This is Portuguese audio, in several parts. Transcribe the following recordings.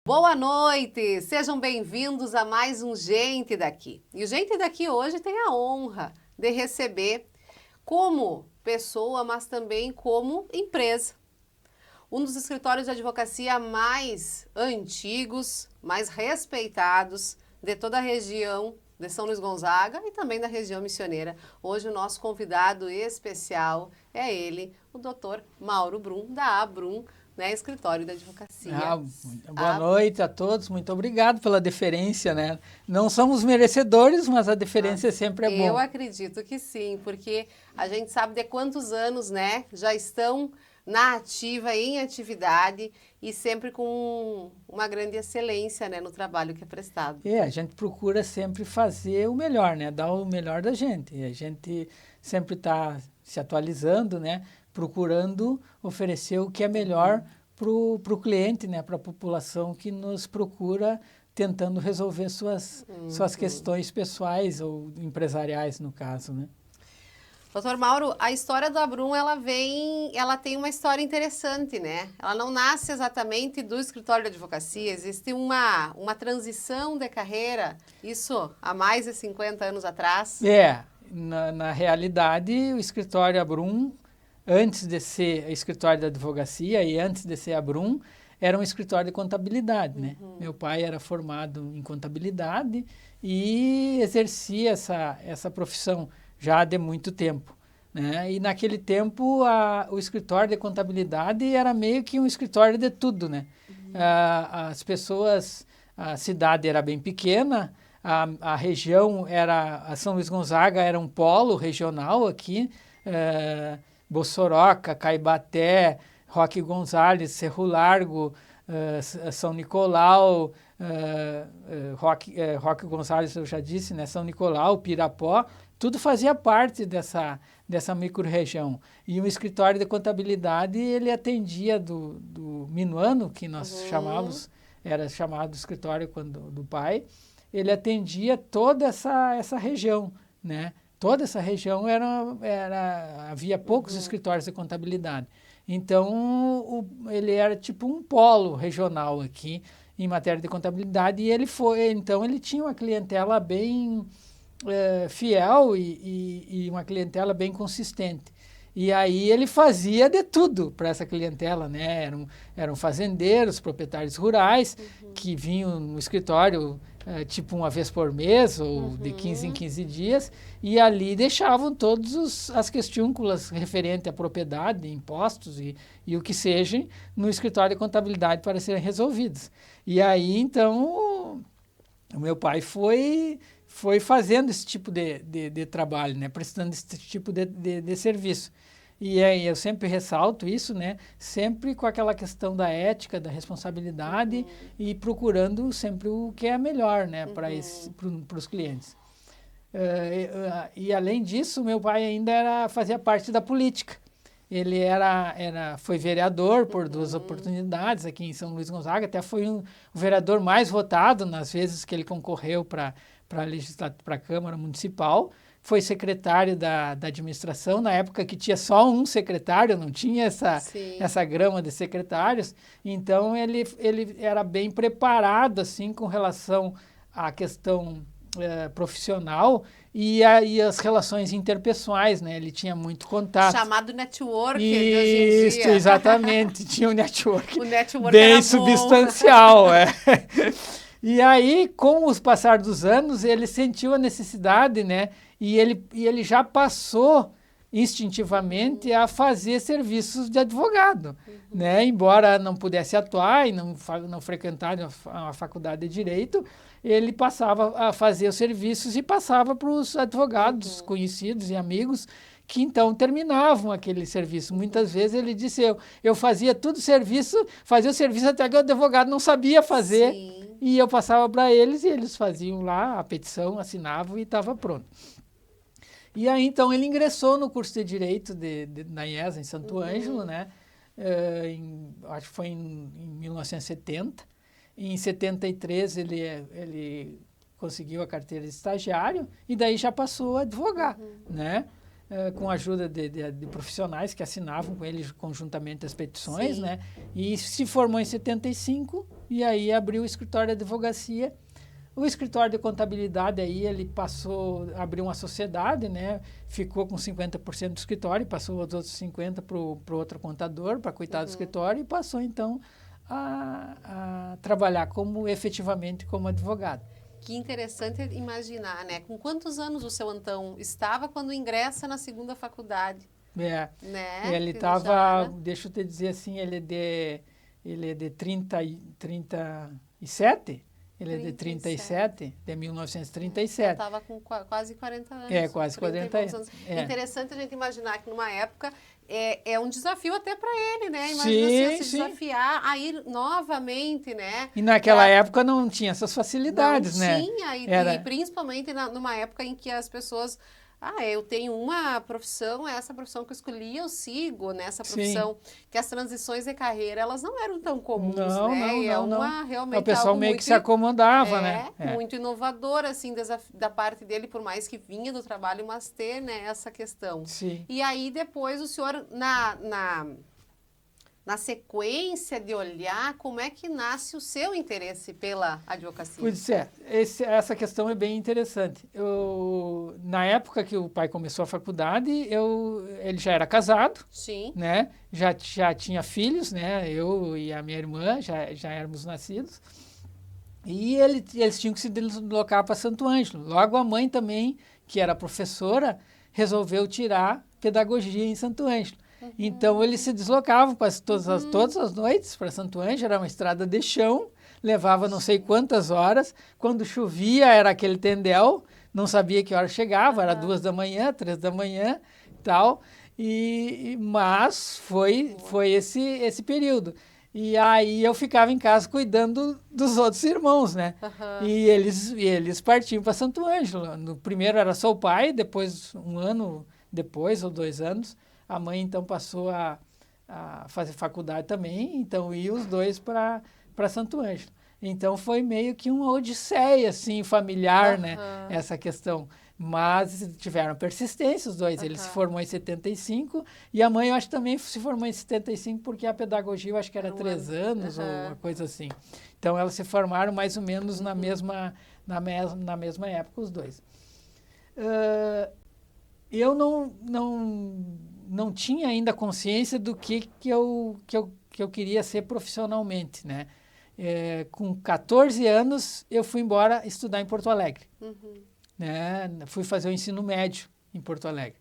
Boa noite, sejam bem-vindos a mais um Gente Daqui. E o Gente Daqui hoje tem a honra de receber como pessoa, mas também como empresa. Um dos escritórios de advocacia mais antigos, mais respeitados de toda a região de São Luís Gonzaga e também da região missioneira. Hoje o nosso convidado especial é ele, o Dr. Mauro Brum, da Abrum, né, Escritório de Advocacia. Boa noite a todos, muito obrigado pela deferência, né? Não somos merecedores, mas a deferência sempre é bom. Eu acredito que sim, porque a gente sabe de quantos anos, né, já estão na ativa, em atividade e sempre com uma grande excelência, né, no trabalho que é prestado. A gente procura sempre fazer o melhor, né? Dar o melhor da gente. E a gente sempre está se atualizando, né? Procurando oferecer o que é melhor para o cliente, né? Para a população que nos procura tentando resolver suas questões pessoais ou empresariais, no caso, né? Doutor Mauro, a história do Abrum, ela tem uma história interessante, né? Ela não nasce exatamente do escritório de advocacia, existe uma transição de carreira, isso há mais de 50 anos atrás. Na realidade, o escritório Abrum, antes de ser escritório de advocacia e antes de ser Abrum, era um escritório de contabilidade, né? Meu pai era formado em contabilidade e exercia essa profissão já de muito tempo, né? E naquele tempo o escritório de contabilidade era meio que um escritório de tudo, né? As pessoas, a cidade era bem pequena, a região a São Luís Gonzaga era um polo regional aqui, Bossoroca, Caibaté, Roque Gonzales, Cerro Largo, São Nicolau, Roque Gonzales eu já disse, né? São Nicolau, Pirapó, tudo fazia parte dessa micro-região. E o escritório de contabilidade, ele atendia do minuano, que nós chamávamos, era chamado escritório do pai, ele atendia toda essa região, né? Toda essa região havia poucos escritórios de contabilidade. Então, ele era tipo um polo regional aqui em matéria de contabilidade e então ele tinha uma clientela bem fiel e uma clientela bem consistente. E aí ele fazia de tudo para essa clientela, né? Eram fazendeiros, proprietários rurais, que vinham no escritório tipo uma vez por mês ou de 15 em 15 dias, e ali deixavam todas as questúnculas referentes à propriedade, impostos e o que seja no escritório de contabilidade para serem resolvidos. E aí, então, o meu pai foi fazendo esse tipo de trabalho, né? Prestando esse tipo de serviço. E aí eu sempre ressalto isso, né? Sempre com aquela questão da ética, da responsabilidade e procurando sempre o que é melhor, né? Para os clientes. E além disso, meu pai ainda fazia parte da política. Ele foi vereador por duas oportunidades aqui em São Luís Gonzaga, até foi o vereador mais votado nas vezes que ele concorreu para a Câmara Municipal. Foi secretário da administração, na época que tinha só um secretário, não tinha essa grama de secretários. Então, ele era bem preparado assim, com relação à questão profissional e as relações interpessoais, né? Ele tinha muito contato. Chamado network de hoje em dia. Isso, exatamente. Tinha um network, bem substancial. E aí, com o passar dos anos, ele sentiu a necessidade, né? E ele já passou instintivamente a fazer serviços de advogado, né? Embora não pudesse atuar e não frequentar a faculdade de Direito, ele passava a fazer os serviços e passava para os advogados conhecidos e amigos que então terminavam aquele serviço. Muitas vezes ele disse, eu fazia fazia o serviço até que o advogado não sabia fazer. Sim. E eu passava para eles e eles faziam lá a petição, assinavam e estava pronto. E aí, então, ele ingressou no curso de Direito na IESA, em Santo Ângelo, né? Acho que foi em 1970. Em 73, ele conseguiu a carteira de estagiário e daí já passou a advogar, né? com a ajuda de profissionais que assinavam com ele conjuntamente as petições, Sim. né? E se formou em 75 e aí abriu o escritório de advocacia. O escritório de contabilidade aí ele abriu uma sociedade, né? Ficou com 50% do escritório, passou os outros 50% para o outro contador, para cuidar do escritório, e passou então a trabalhar efetivamente como advogado. Que interessante imaginar, né? Com quantos anos o seu Antão estava quando ingressa na segunda faculdade? É, Né? ele Que estava, já- deixa eu te dizer assim, ele é de 37, ele é de 37, de Já 1937. estava com quase 40 anos. É, quase 30 e 40 poucos anos. anos. É. Interessante a gente imaginar que numa época é um desafio até para ele, né? Imagina Sim, se sim. desafiar a ir novamente, né? E naquela Pra- época não tinha essas facilidades, Não né? tinha, e principalmente numa época em que as pessoas. Eu tenho uma profissão, é essa profissão que eu escolhi, eu sigo nessa profissão. Que as transições de carreira, elas não eram tão comuns, Não, né? E não. realmente O pessoal algo meio muito, que se acomodava, né? muito inovador, assim, da parte dele, por mais que vinha do trabalho, mas ter, né, essa questão. Sim. E aí, depois, o senhor, na sequência de olhar, como é que nasce o seu interesse pela advocacia? Pois é, essa questão é bem interessante. Na época que o pai começou a faculdade, ele já era casado, Sim. né? Já tinha filhos, né? Eu e a minha irmã já éramos nascidos. E eles tinham que se deslocar para Santo Ângelo. Logo a mãe também, que era professora, resolveu tirar pedagogia em Santo Ângelo. Então eles se deslocavam quase todas as noites para Santo Ângelo, era uma estrada de chão, levava não sei quantas horas. Quando chovia era aquele tendel, não sabia que hora chegava, era 2 da manhã, 3 da manhã e tal. Mas foi esse período. E aí eu ficava em casa cuidando dos outros irmãos, né? E eles partiam para Santo Ângelo. No primeiro era só o pai, depois, um ano depois, ou 2 anos, a mãe então passou a fazer faculdade também, então ia os dois para Santo Ângelo. Então foi meio que uma odisseia, assim, familiar, né? Essa questão. Mas tiveram persistência os dois. Ele se formou em 75 e a mãe, eu acho, também se formou em 75 porque a pedagogia, eu acho que era 3 anos ou uma coisa assim. Então, elas se formaram mais ou menos na mesma época, os dois. Eu não tinha ainda consciência do que eu queria ser profissionalmente, né? Com 14 anos, eu fui embora estudar em Porto Alegre. Né? Fui fazer o ensino médio em Porto Alegre.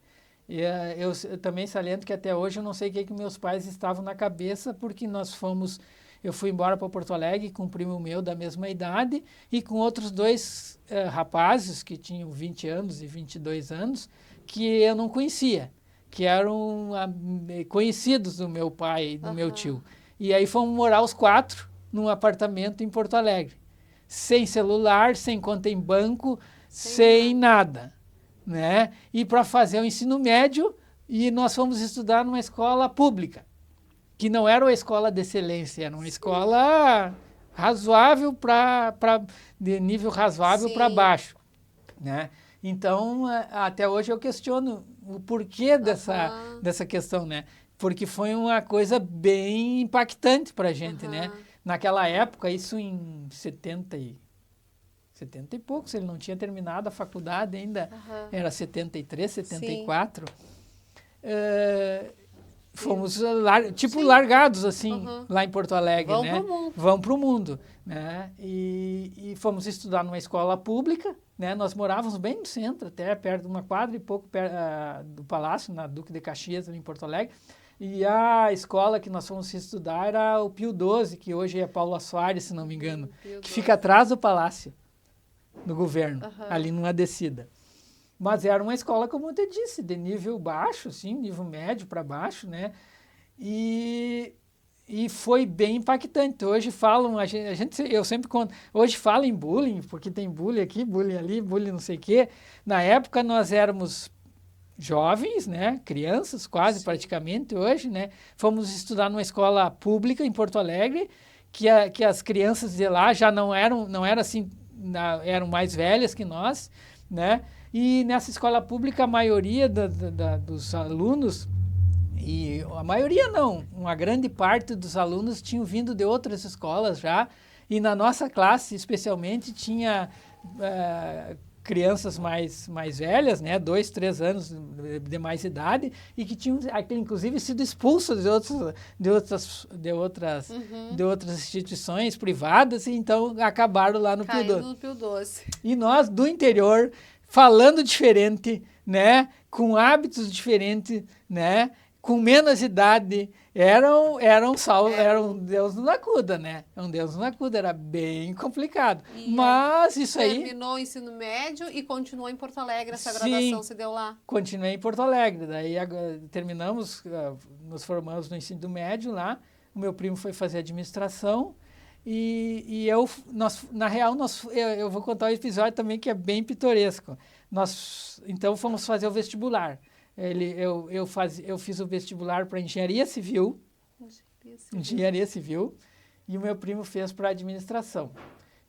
E, eu também saliento que até hoje eu não sei o que meus pais estavam na cabeça, porque eu fui embora para Porto Alegre com um primo meu da mesma idade e com outros 2 rapazes que tinham 20 anos e 22 anos, que eu não conhecia, que eram conhecidos do meu pai e do meu tio. E aí fomos morar os 4 num apartamento em Porto Alegre, sem celular, sem conta em banco, sem nada, né? E para fazer o ensino médio, e nós fomos estudar numa escola pública, que não era uma escola de excelência, era uma escola razoável de nível razoável para baixo, né? Então, até hoje eu questiono o porquê dessa questão, né? Porque foi uma coisa bem impactante para a gente, né? Naquela época, isso em 70 e poucos, ele não tinha terminado a faculdade ainda, era 73, 74. Fomos largados, assim, lá em Porto Alegre, né? Vão para o mundo, né? E fomos estudar numa escola pública, né? Nós morávamos bem no centro, até perto de uma quadra e pouco do Palácio, na Duque de Caxias, ali em Porto Alegre. E a escola que nós fomos estudar era o Pio XII, que hoje é Paula Soares, se não me engano, que fica atrás do Palácio do Governo, ali numa descida. Mas era uma escola, como eu te disse, de nível baixo, assim, nível médio para baixo, né? E foi bem impactante. Hoje falam, eu sempre conto, hoje falam em bullying, porque tem bullying aqui, bullying ali, bullying não sei o quê. Na época nós éramos jovens, né? Crianças, quase praticamente hoje, né? Fomos estudar numa escola pública em Porto Alegre, que as crianças de lá já não eram assim, eram mais velhas que nós, né? E nessa escola pública, a maioria dos alunos, e a maioria não, uma grande parte dos alunos tinham vindo de outras escolas já, e na nossa classe, especialmente, tinha crianças mais velhas, né, 2, 3 anos de mais idade, e que tinham, inclusive, sido expulsos de outras instituições privadas, e então acabaram lá no Pio Doce. No Pio Doce. E nós, do interior, falando diferente, né, com hábitos diferentes, né, com menos idade, eram Deus nos acuda, né? Um Deus nos acuda, era bem complicado. Mas isso aí... Terminou o ensino médio e continuou em Porto Alegre, essa graduação se deu lá? Continuei em Porto Alegre, daí terminamos, nos formamos no ensino médio lá, o meu primo foi fazer administração, e na real, eu vou contar um episódio também que é bem pitoresco. Nós, então, fomos fazer o vestibular. Eu fiz o vestibular para engenharia civil, e o meu primo fez para administração.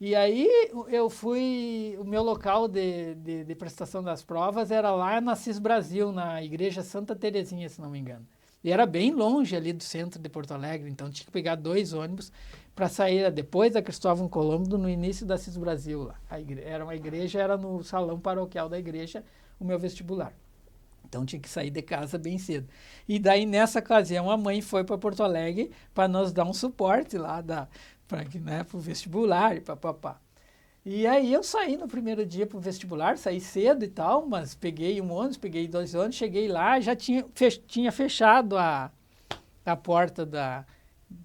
E aí o meu local de prestação das provas era lá na CIS Brasil, na Igreja Santa Terezinha, se não me engano. E era bem longe ali do centro de Porto Alegre, então tinha que pegar 2 ônibus para sair depois da Cristóvão Colombo, no início da CIS Brasil. Lá. Era no salão paroquial da igreja o meu vestibular. Então tinha que sair de casa bem cedo. E daí, nessa ocasião, a mãe foi para Porto Alegre para nos dar um suporte lá para o vestibular e papapá. E aí eu saí no primeiro dia para o vestibular, saí cedo e tal, mas peguei um ônibus, peguei 2 ônibus, cheguei lá, já tinha fechado a porta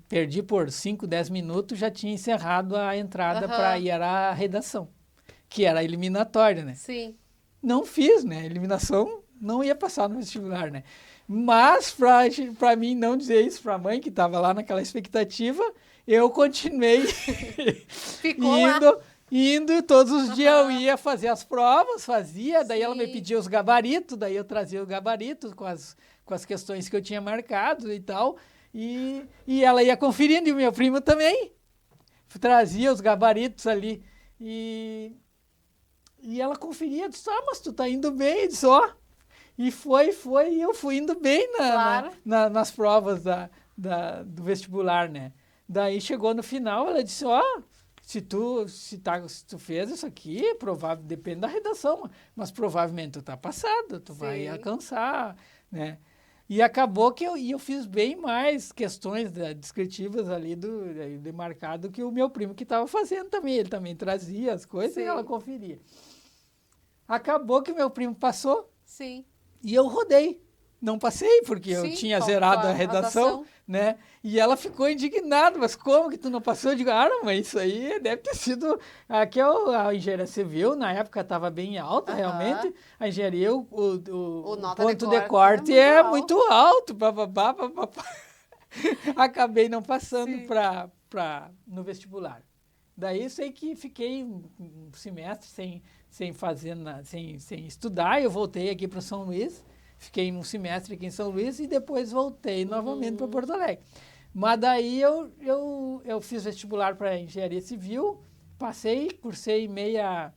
perdi por 5, 10 minutos, já tinha encerrado a entrada para ir à redação, que era a eliminatória, né? Sim. Não fiz, né? Eliminação não ia passar no vestibular, né? Mas, para mim não dizer isso para a mãe, que estava lá naquela expectativa, eu continuei indo todos os dias, eu ia fazer as provas, daí ela me pedia os gabaritos, daí eu trazia os gabaritos com as questões que eu tinha marcado e tal, e ela ia conferindo, e o meu primo também trazia os gabaritos ali, e ela conferia, disse, mas tu tá indo bem, disse, e e eu fui indo bem nas provas do vestibular, né? Daí chegou no final, ela disse, se tu fez isso aqui, depende da redação, mas provavelmente tu tá passado, tu vai alcançar, né? E acabou que eu fiz bem mais questões descritivas ali de marcado que o meu primo que estava fazendo também, ele também trazia as coisas e ela conferia. Acabou que o meu primo passou. Sim. E eu rodei. Não passei, porque eu tinha zerado a redação, né? E ela ficou indignada, mas como que tu não passou? Eu digo, mas isso aí deve ter sido... Aqui a engenharia civil, na época estava bem alta, realmente. A engenharia, o ponto de corte é muito alto. Acabei não passando no vestibular. Daí eu sei que fiquei um semestre sem estudar, eu voltei aqui para São Luís, fiquei um semestre aqui em São Luís e depois voltei novamente para Porto Alegre. Mas daí eu fiz vestibular para engenharia civil, passei, cursei meio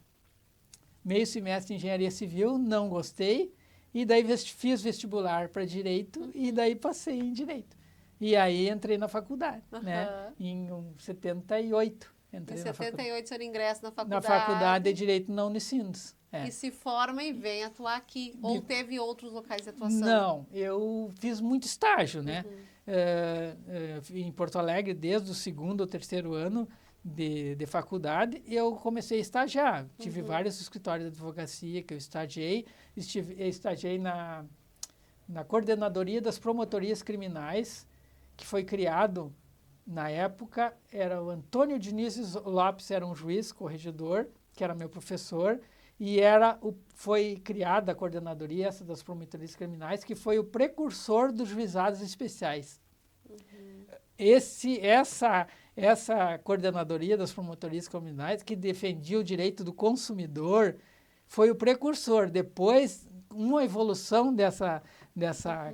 semestre de engenharia civil, não gostei, e daí fiz vestibular para direito e daí passei em direito. E aí entrei na faculdade, né? Em 78. Em 78 você ingressa na faculdade. Na faculdade de Direito na Unicinos. E se forma e vem atuar aqui. Ou teve outros locais de atuação? Não, eu fiz muito estágio, né? Em Porto Alegre, desde o 2º ou 3º ano de faculdade, eu comecei a estagiar. Tive vários escritórios de advocacia que eu estagiei. Estagiei na Coordenadoria das Promotorias Criminais, que foi criado... Na época, era o Antônio Diniz Lopes, era um juiz corregedor, que era meu professor, e foi criada a coordenadoria essa das promotorias criminais, que foi o precursor dos juizados especiais. Essa coordenadoria das promotorias criminais, que defendia o direito do consumidor, foi o precursor. Depois, uma evolução dessa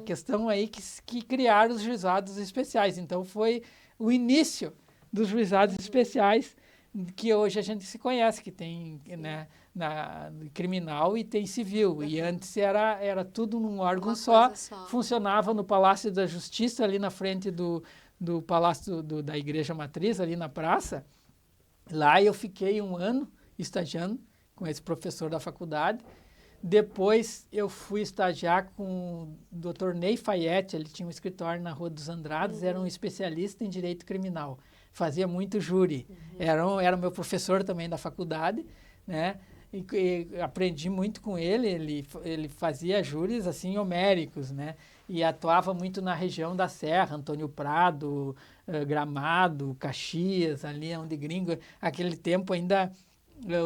questão aí, que criaram os juizados especiais. Então, foi o início dos juizados especiais que hoje a gente se conhece, que tem, né, criminal e tem civil. E antes era tudo num órgão só, funcionava no Palácio da Justiça, ali na frente do Palácio da Igreja Matriz, ali na praça. Lá eu fiquei 1 ano estagiando com esse professor da faculdade. Depois eu fui estagiar com o Dr. Ney Fayette, ele tinha um escritório na Rua dos Andrades, era um especialista em direito criminal, fazia muito júri, era o meu professor também da faculdade, né? E aprendi muito com ele fazia júris assim homéricos, né? E atuava muito na região da Serra, Antônio Prado, Gramado, Caxias, ali onde Gringo, aquele tempo ainda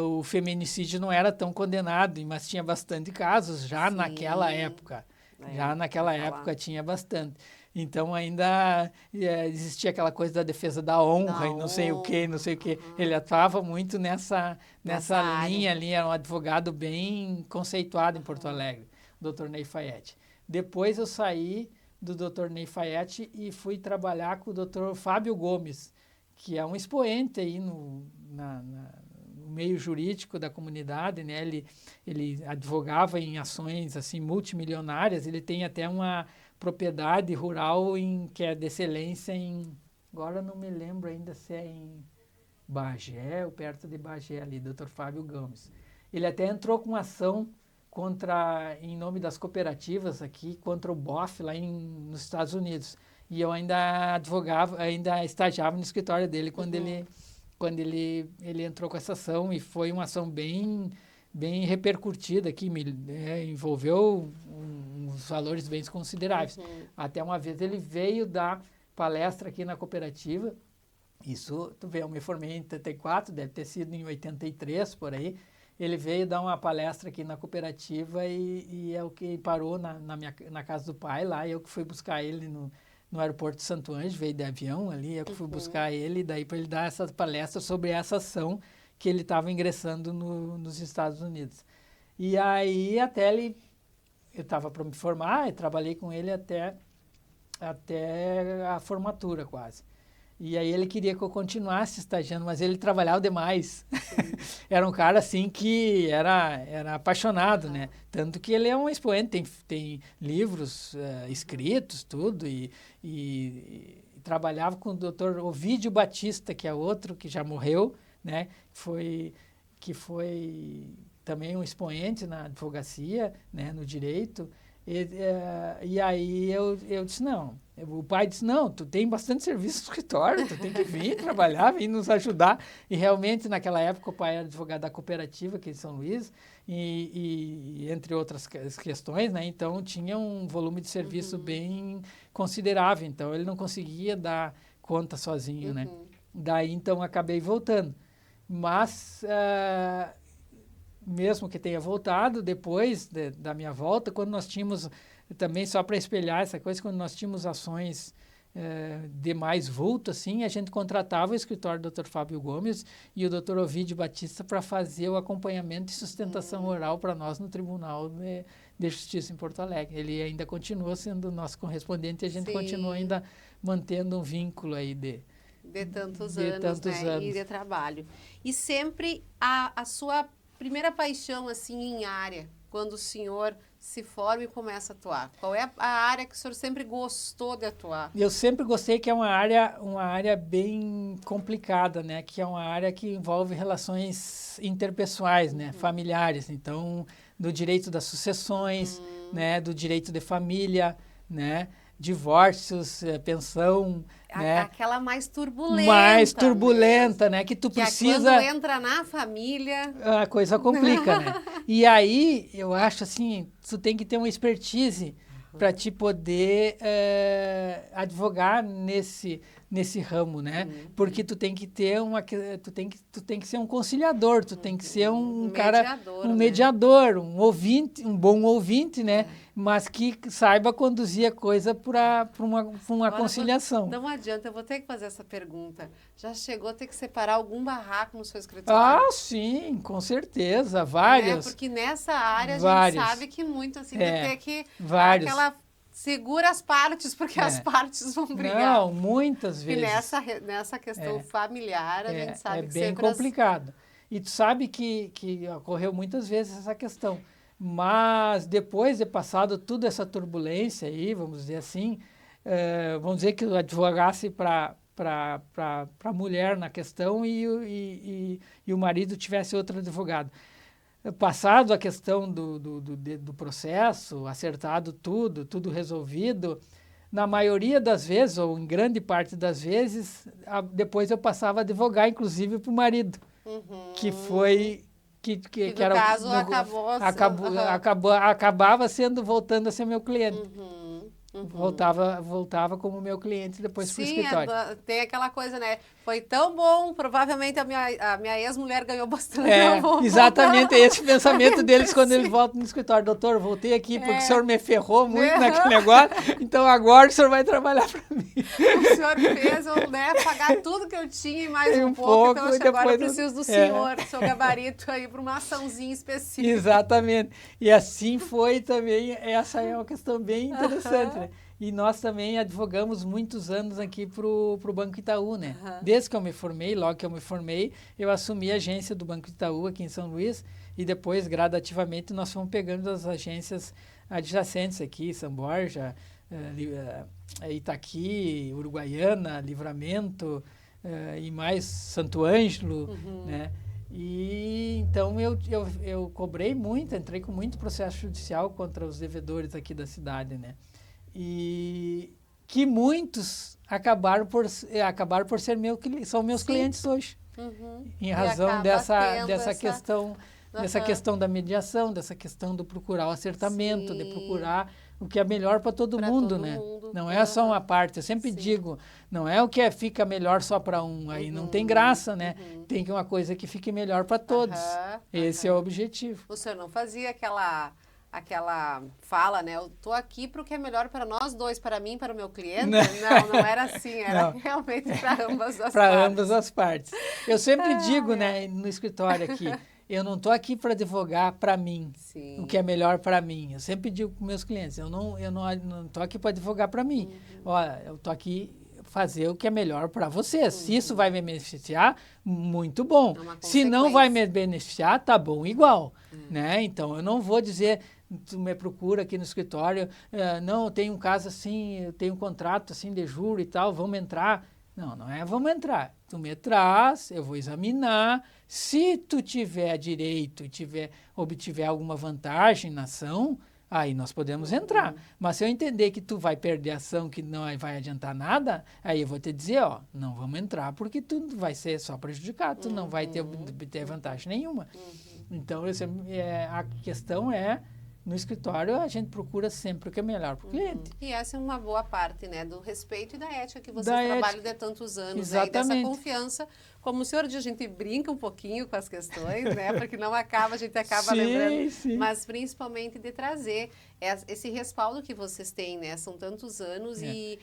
o feminicídio não era tão condenado, mas tinha bastante casos já naquela época. Já naquela época tinha bastante. Então ainda existia aquela coisa da defesa da honra e não sei o quê, não sei o quê. Ele atuava muito nessa linha ali, era um advogado bem conceituado em Porto Alegre, o Dr. Ney Fayette. Depois eu saí do Dr. Ney Fayette e fui trabalhar com o Dr. Fábio Gomes, que é um expoente aí no meio jurídico da comunidade, né? Ele advogava em ações assim multimilionárias, ele tem até uma propriedade rural que é de excelência agora não me lembro ainda se é em Bagé ou perto de Bagé ali, Dr. Fábio Gomes. Ele até entrou com uma ação em nome das cooperativas aqui, contra o BOF lá nos Estados Unidos. E eu ainda ainda estagiava no escritório dele quando ele entrou com essa ação, e foi uma ação bem repercutida aqui, envolveu uns valores bem consideráveis. Até uma vez ele veio dar palestra aqui na cooperativa, isso, tu vê, eu me formei em 84, deve ter sido em 83, por aí, ele veio dar uma palestra aqui na cooperativa e é o que parou na casa do pai lá, eu que fui buscar ele no aeroporto de Santo Ângelo, veio de avião ali, eu que fui buscar ele, daí para ele dar essa palestra sobre essa ação que ele estava ingressando nos Estados Unidos. E aí eu estava para me formar, e trabalhei com ele até a formatura quase. E aí ele queria que eu continuasse estagiando, mas ele trabalhava demais. Era um cara assim que era apaixonado, né? Tanto que ele é um expoente, tem livros escritos, tudo, e trabalhava com o Dr. Ovídio Batista, que é outro que já morreu, né? Que foi também um expoente na advocacia, né? No direito. E aí eu disse, não. O pai disse, não, tu tem bastante serviço no escritório, tu tem que vir trabalhar, vir nos ajudar. E realmente, naquela época, o pai era advogado da cooperativa aqui em São Luís, e entre outras questões, né? Então, tinha um volume de serviço bem considerável. Então, ele não conseguia dar conta sozinho, né? Daí, então, acabei voltando. Mas, mesmo que tenha voltado, depois da minha volta, quando nós tínhamos, também só para espelhar essa coisa, quando nós tínhamos ações de mais vulto, assim, a gente contratava o escritório do Dr. Fábio Gomes e o Dr. Ovídio Batista para fazer o acompanhamento e sustentação oral para nós no Tribunal de Justiça em Porto Alegre. Ele ainda continua sendo nosso correspondente e a gente continua ainda mantendo um vínculo aí de tantos anos, né? E de trabalho. E sempre a sua primeira paixão, assim, em área, quando o senhor se forma e começa a atuar? Qual é a área que o senhor sempre gostou de atuar? Eu sempre gostei que é uma área bem complicada, né? Que é uma área que envolve relações interpessoais, né? Familiares. Então, do direito das sucessões, né? Do direito de família, né? Divórcios, pensão, né? Aquela mais turbulenta. Mais turbulenta, né? Que tu precisa... Quando entra na família... A coisa complica, né? E aí, eu acho assim, tu tem que ter uma expertise para te poder advogar nesse ramo, né? Porque tu tem que ter tu tem que ser um conciliador, tu tem que ser um cara, um mediador, um ouvinte, um bom ouvinte, né? Mas que saiba conduzir a coisa para uma conciliação. Não adianta, eu vou ter que fazer essa pergunta. Já chegou a ter que separar algum barraco no seu escritório? Ah, sim, com certeza, vários. Porque nessa área a gente sabe que muito assim, de ter que... Vários. Aquela segura as partes, porque as partes vão brigar. Não, muitas E vezes. nessa questão familiar, a gente sabe que bem sempre complicado. E tu sabe que ocorreu muitas vezes essa questão. Mas depois de passado toda essa turbulência aí, vamos dizer assim, vamos dizer que eu advogasse para a mulher na questão e o marido tivesse outro advogado. Passado a questão do processo, acertado tudo resolvido, na maioria das vezes, ou em grande parte das vezes, depois eu passava a advogar, inclusive, para o marido, que foi... Que no era, caso acabava voltando a ser meu cliente. Uhum. Voltava como meu cliente depois para o Sim, escritório. Tem aquela coisa, né? Foi tão bom, provavelmente a minha ex-mulher ganhou bastante. Exatamente esse pensamento deles quando ele volta no escritório. Doutor, voltei aqui porque o senhor me ferrou muito naquele negócio, então agora o senhor vai trabalhar para mim. O senhor fez eu pagar tudo que eu tinha e mais um pouco, então agora eu preciso do senhor, do seu gabarito aí para uma açãozinha específica. Exatamente. E assim foi também, essa é uma questão bem interessante, né? E nós também advogamos muitos anos aqui para o Banco Itaú, né? Desde que eu me formei, logo que eu me formei, eu assumi a agência do Banco Itaú aqui em São Luís e depois, gradativamente, nós fomos pegando as agências adjacentes aqui, São Borja, Itaqui, Uruguaiana, Livramento e mais Santo Ângelo, né? E então eu cobrei muito, entrei com muito processo judicial contra os devedores aqui da cidade, né? E que muitos acabaram por ser são meus clientes hoje, em razão dessa questão da mediação, dessa questão do procurar o acertamento, de procurar o que é melhor para todo mundo, né? Não é só uma parte. Eu sempre digo, não é o que fica melhor só para um, aí não tem graça, né? Tem que uma coisa que fique melhor para todos. Esse é o objetivo. O senhor não fazia aquela fala, né? Eu tô aqui para o que é melhor para nós dois, para mim, para o meu cliente. Não era assim, era realmente para ambas as partes. Para ambas as partes. Eu sempre digo, né, no escritório aqui, eu não tô aqui para advogar para mim, o que é melhor para mim. Eu sempre digo para meus clientes, eu não tô aqui para advogar para mim. Olha, eu tô aqui fazer o que é melhor para você. Se isso vai me beneficiar, muito bom. Se não vai me beneficiar, tá bom igual, né? Então eu não vou dizer tu me procura aqui no escritório, não, eu tenho um caso assim, eu tenho um contrato assim de juro e tal, vamos entrar. Não é vamos entrar. Tu me traz, eu vou examinar. Se tu tiver direito e obtiver alguma vantagem na ação, aí nós podemos entrar. Mas se eu entender que tu vai perder a ação, que não vai adiantar nada, aí eu vou te dizer, não vamos entrar porque tu vai ser só prejudicado, tu não vai ter vantagem nenhuma. Então, a questão é, no escritório, a gente procura sempre o que é melhor para o cliente. E essa é uma boa parte, né, do respeito e da ética que vocês trabalham de tantos anos, aí, dessa confiança. Como o senhor diz, a gente brinca um pouquinho com as questões, né, porque não acaba, a gente acaba lembrando, mas principalmente de trazer esse respaldo que vocês têm, né, são tantos anos e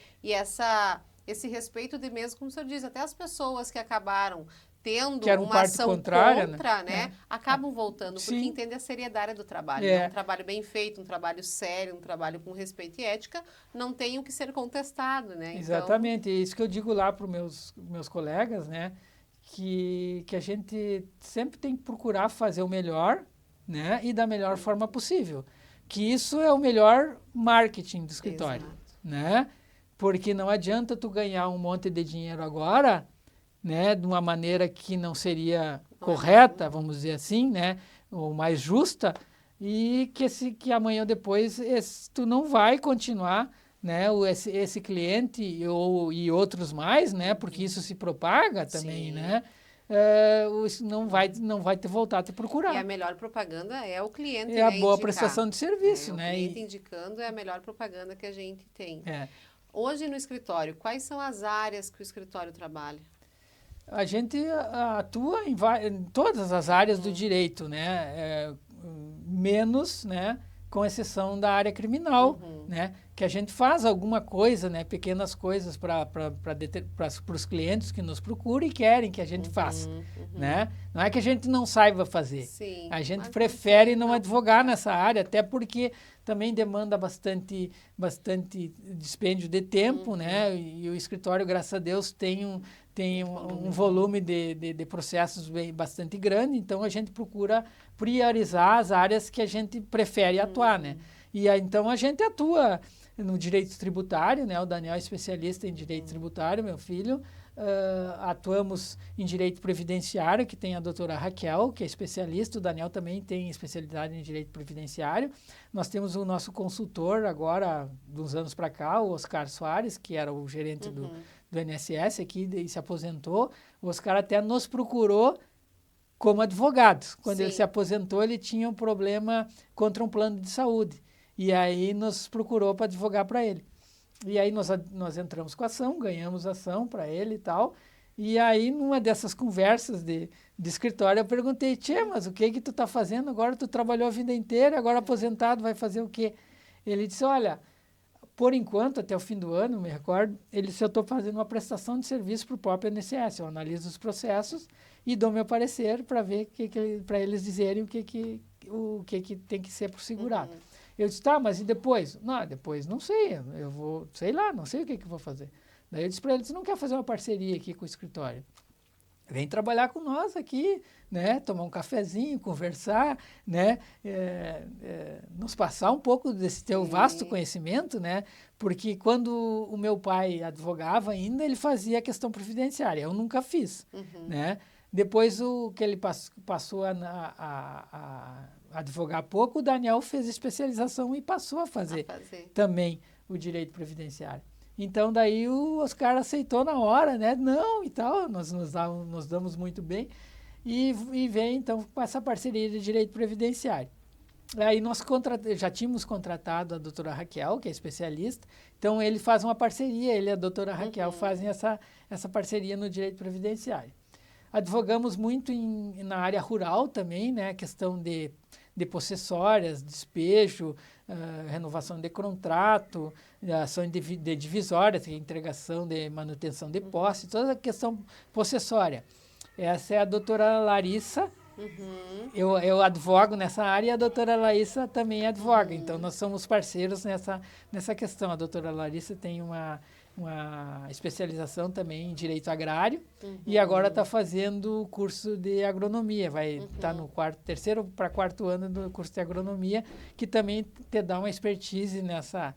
esse respeito de mesmo, como o senhor diz, até as pessoas que acabaram tendo uma ação contra, né? Acabam voltando, porque entendem a seriedade do trabalho. Né? Um trabalho bem feito, um trabalho sério, um trabalho com respeito e ética, não tem o que ser contestado, né? Exatamente, é isso que eu digo lá para os meus colegas, né? Que a gente sempre tem que procurar fazer o melhor, né? E da melhor forma possível. Que isso é o melhor marketing do escritório, né? Porque não adianta tu ganhar um monte de dinheiro agora, né, de uma maneira que não seria correta, vamos dizer assim, né, ou mais justa, e que amanhã ou depois tu não vai continuar, né, esse cliente e outros mais, né, porque isso se propaga também, né, não vai te voltar a te procurar. E a melhor propaganda é o cliente, a boa prestação de serviço, né? O cliente indicando é a melhor propaganda que a gente tem. Hoje no escritório, quais são as áreas que o escritório trabalha? A gente atua em todas as áreas do direito, né? Menos, né? Com exceção da área criminal, né? Que a gente faz alguma coisa, né? Pequenas coisas para os clientes que nos procuram e querem que a gente faça, né? Não é que a gente não saiba fazer. A gente prefere não advogar nessa área, até porque também demanda bastante dispêndio de tempo, né? E o escritório, graças a Deus, tem um volume de processos bastante grande, então a gente procura priorizar as áreas que a gente prefere atuar, né? E então a gente atua no direito tributário, né? O Daniel é especialista em direito tributário, meu filho. Atuamos em direito previdenciário, que tem a doutora Raquel, que é especialista. O Daniel também tem especialidade em direito previdenciário. Nós temos o nosso consultor agora, de uns anos para cá, o Oscar Soares, que era o gerente do INSS aqui e se aposentou. O Oscar até nos procurou como advogado. Quando ele se aposentou, ele tinha um problema contra um plano de saúde. E aí nos procurou para advogar para ele. E aí nós entramos com a ação, ganhamos a ação para ele e tal. E aí, numa dessas conversas de escritório, eu perguntei, Tchê, mas o que tu está fazendo agora? Tu trabalhou a vida inteira, agora aposentado, vai fazer o quê? Ele disse, olha, por enquanto, até o fim do ano, me recordo, ele disse, eu estou fazendo uma prestação de serviço para o próprio INSS. Eu analiso os processos e dou meu parecer para ver para eles dizerem o que tem que ser para o segurado. Eu disse, tá, mas e depois? Não, depois não sei, eu vou, sei lá, não sei o que eu vou fazer. Daí eu disse para ele, você não quer fazer uma parceria aqui com o escritório? Vem trabalhar com nós aqui, né? Tomar um cafezinho, conversar, né? Nos passar um pouco desse teu vasto conhecimento, né? Porque quando o meu pai advogava ainda, ele fazia a questão previdenciária. Eu nunca fiz, né? Depois que ele passou a advogar pouco, o Daniel fez especialização e passou a fazer também o direito previdenciário. Então, daí o Oscar aceitou na hora, né? Não, e tal, nós nos damos muito bem. E vem, então, com essa parceria de direito previdenciário. Aí nós já tínhamos contratado a doutora Raquel, que é especialista, então ele faz uma parceria, ele e a doutora Raquel fazem essa parceria no direito previdenciário. Advogamos muito na área rural também, né? Questão de possessórias, despejo, renovação de contrato, ação de divisórias, entregação de manutenção de posse, toda a questão possessória. Essa é a doutora Larissa. Eu advogo nessa área e a doutora Larissa também advoga. Então, nós somos parceiros nessa questão. A doutora Larissa tem uma especialização também em direito agrário e agora está fazendo o curso de agronomia. Vai estar no terceiro para quarto ano do curso de agronomia, que também te dá uma expertise nessa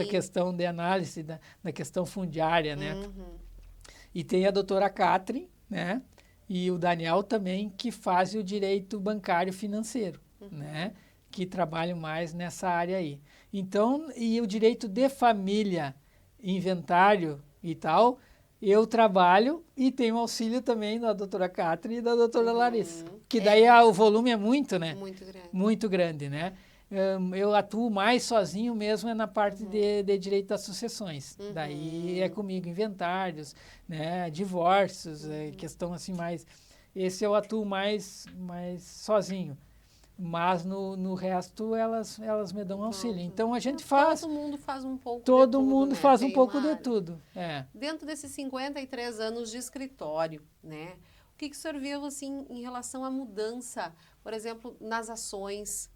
questão de análise da questão fundiária, né? E tem a doutora Catherine, né? E o Daniel também, que faz o direito bancário financeiro, né? Que trabalham mais nessa área aí. Então, e o direito de família, inventário e tal, eu trabalho e tenho auxílio também da doutora Catherine e da doutora Larissa. Que daí o volume é muito, né? Muito grande. Muito grande, né? Eu atuo mais sozinho mesmo na parte de direito das sucessões. Daí é comigo inventários, né? Divórcios, questão assim mais... Esse eu atuo mais sozinho. Mas no resto elas me dão auxílio. Então a gente faz... Todo mundo faz um pouco de tudo. Todo mundo faz um Tem pouco uma de área. tudo. Dentro desses 53 anos de escritório, né? O que o senhor viu assim, em relação à mudança, por exemplo, nas ações?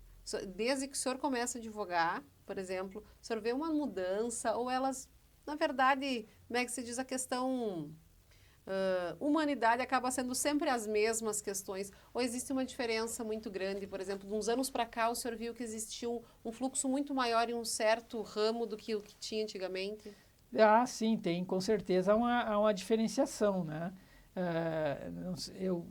Desde que o senhor começa a advogar, por exemplo, o senhor vê uma mudança ou elas, na verdade, como é que se diz a questão... humanidade acaba sendo sempre as mesmas questões, ou existe uma diferença muito grande? Por exemplo, de uns anos para cá, o senhor viu que existia um fluxo muito maior em um certo ramo do que o que tinha antigamente? Sim, tem, com certeza há uma diferenciação, né? Eu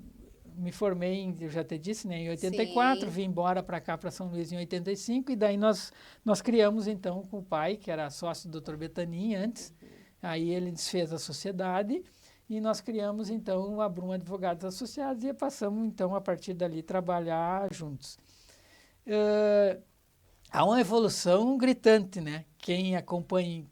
me formei, eu já te disse, né, em 84, vim embora para cá, para São Luís, em 85, e daí nós criamos, então, com o pai, que era sócio do Dr. Betanin antes, aí ele desfez a sociedade, e nós criamos, então, a Brum Advogados Associados e passamos, então, a partir dali, trabalhar juntos. Há uma evolução gritante, né? Quem acompanha,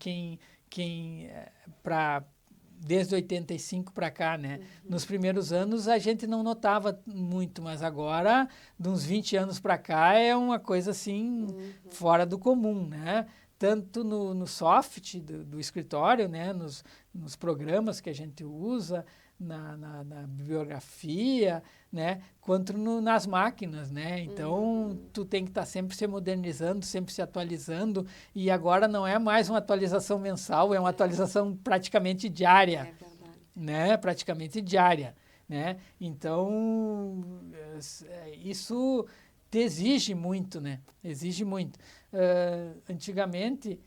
desde 85 para cá, né? Nos primeiros anos a gente não notava muito, mas agora, de uns 20 anos para cá, é uma coisa assim, fora do comum, né? Tanto no soft do escritório, né? Nos programas que a gente usa, na bibliografia, né, quanto nas máquinas, né? Então, tu tem que estar sempre se modernizando, sempre se atualizando, e agora não é mais uma atualização mensal, é uma atualização praticamente diária, É verdade. né? Praticamente diária, né? Então, isso te exige muito, né? Exige muito. Antigamente,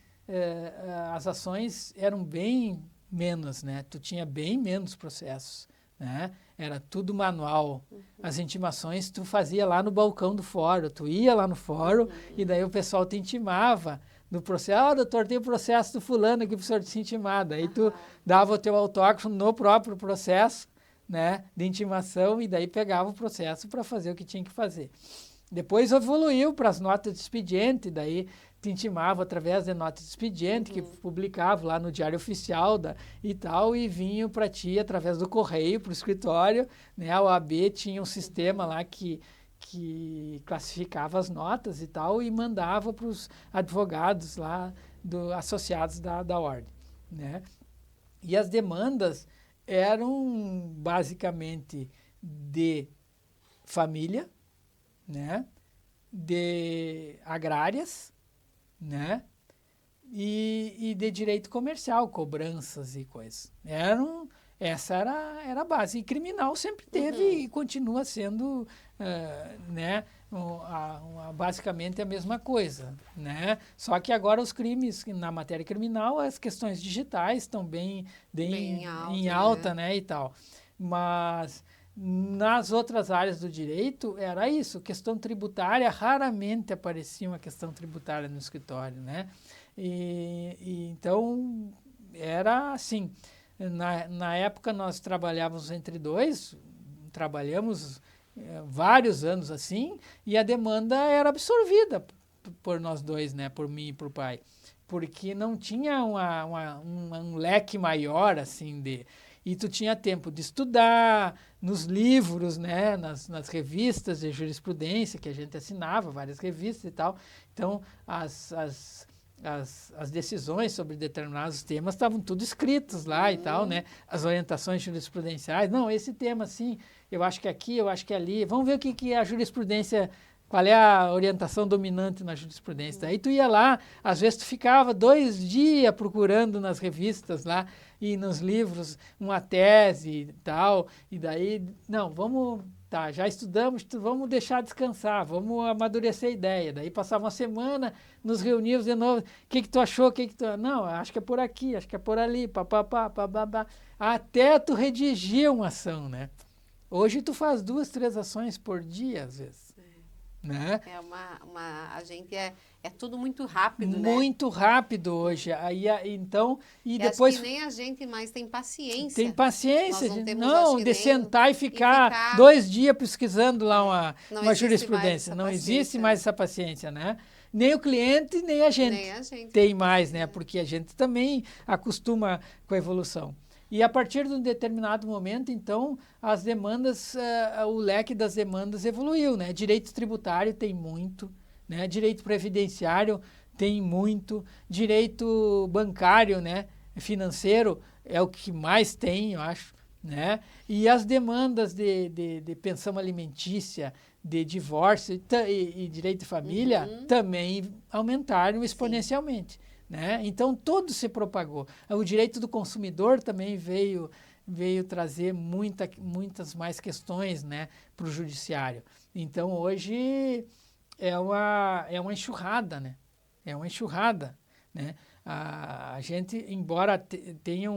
as ações eram bem menos, né? Tu tinha bem menos processos, né? Era tudo manual. As intimações tu fazia lá no balcão do fórum. Tu ia lá no fórum e daí o pessoal te intimava no processo. Doutor, tem o processo do fulano aqui para o senhor se intimar. Daí tu dava o teu autógrafo no próprio processo, né, de intimação, e daí pegava o processo para fazer o que tinha que fazer. Depois evoluiu para as notas de expediente, daí te intimava através de notas de expediente, que publicava lá no Diário Oficial e tal, e vinham para ti através do correio, para o escritório, né? A OAB tinha um sistema lá que classificava as notas e tal, e mandava para os advogados lá, associados da ordem, né? E as demandas eram basicamente de família, né, de agrárias, né, e de direito comercial, cobranças e coisas. Essa era a base. E criminal sempre teve e continua sendo, né, basicamente a mesma coisa, né? Só que agora os crimes, na matéria criminal, as questões digitais estão bem em alta, né, e tal. Mas nas outras áreas do direito era isso, questão tributária, raramente aparecia uma questão tributária no escritório, né? Então, era assim, na época nós trabalhávamos entre dois, trabalhamos vários anos assim, e a demanda era absorvida por nós dois, né? Por mim e por pai, porque não tinha um leque maior assim e tu tinha tempo de estudar nos livros, né, nas revistas de jurisprudência que a gente assinava, várias revistas e tal. Então, as decisões sobre determinados temas estavam tudo escritos lá e tal, né? As orientações jurisprudenciais. Não, esse tema, assim, eu acho que aqui, eu acho que ali. Vamos ver o que é a jurisprudência, qual é a orientação dominante na jurisprudência. Aí tu ia lá, às vezes tu ficava 2 dias procurando nas revistas lá e nos livros uma tese e tal, e daí, não, vamos, tá, já estudamos, vamos deixar descansar, vamos amadurecer a ideia. Daí passava uma semana, nos reuníamos de novo, o que tu achou, Não, acho que é por aqui, acho que é por ali, papapá, papapá, até tu redigir uma ação, né? Hoje tu faz 2, 3 ações por dia, às vezes. Né? A gente é tudo muito rápido, né? Muito rápido hoje. Então, e depois acho que nem a gente mais tem paciência. Tem paciência, não de sentar e ficar 2 dias pesquisando lá uma jurisprudência. Não existe mais essa paciência, né? Nem o cliente, nem a gente tem mais, né? Porque a gente também acostuma com a evolução. E a partir de um determinado momento, então, as demandas, o leque das demandas evoluiu, né? Direito tributário tem muito, né? Direito previdenciário tem muito, direito bancário, né? Financeiro é o que mais tem, eu acho, né? E as demandas de pensão alimentícia, de divórcio e direito de família também aumentaram exponencialmente. Né? Então, tudo se propagou. O direito do consumidor também veio trazer muitas mais questões, né, para o judiciário. Então, hoje é uma enxurrada, né? É uma enxurrada, né? A gente, embora tenha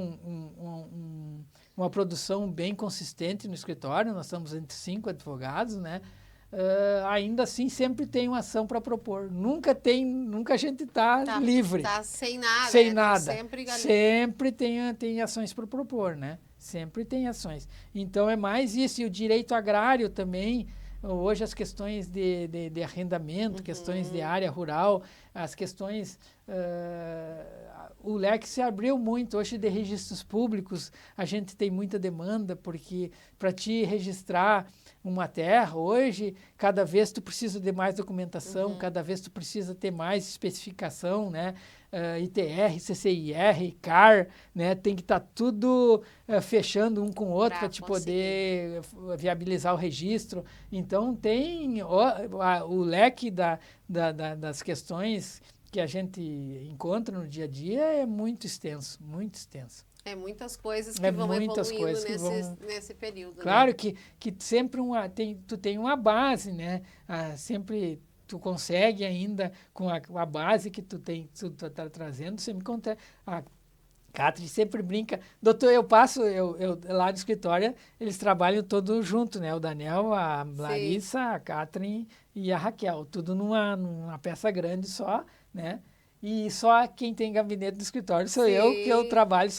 uma produção bem consistente no escritório, nós estamos entre 5 advogados, né? Ainda assim sempre tem uma ação para propor. Nunca a gente está livre. Está sem nada. Sem nada. Sempre tem ações para propor, né? Sempre tem ações. Então é mais isso. E o direito agrário também, hoje as questões de arrendamento, questões de área rural, as questões... o leque se abriu muito. Hoje de registros públicos a gente tem muita demanda, porque para te registrar uma terra, hoje, cada vez tu precisa de mais documentação, cada vez tu precisa ter mais especificação, né? ITR, CCIR, CAR, né? Tem que estar tudo fechando um com o outro para te poder viabilizar o registro. Então, tem o leque das questões que a gente encontra no dia a dia é muito extenso, muito extenso. É muitas coisas que vão evoluindo nesse período. Claro, né? que sempre tu tem uma base, né? Sempre tu consegue ainda, com a base que tu tá trazendo, você me conta. A Catherine sempre brinca. Doutor, eu lá no escritório, eles trabalham todos juntos, né? O Daniel, a Larissa, a Catherine e a Raquel. Tudo numa peça grande só, né? E só quem tem gabinete do escritório sou eu, que eu trabalho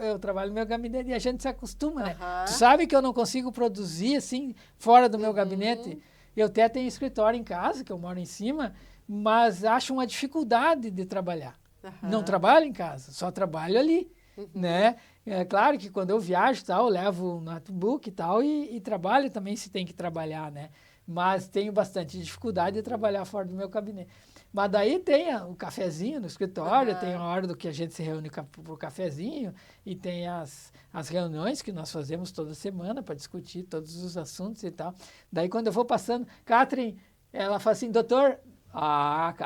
eu trabalho no meu gabinete e a gente se acostuma, né? Tu sabe que eu não consigo produzir assim, fora do meu gabinete? Eu até tenho escritório em casa, que eu moro em cima, mas acho uma dificuldade de trabalhar. Não trabalho em casa, só trabalho ali, né? É claro que quando eu viajo, eu levo o notebook e tal e trabalho também se tem que trabalhar, né? Mas tenho bastante dificuldade de trabalhar fora do meu gabinete. Mas daí tem o cafezinho no escritório, tem a hora do que a gente se reúne para o cafezinho e tem as reuniões que nós fazemos toda semana para discutir todos os assuntos e tal. Daí quando eu vou passando, Catherine, ela fala assim, doutor,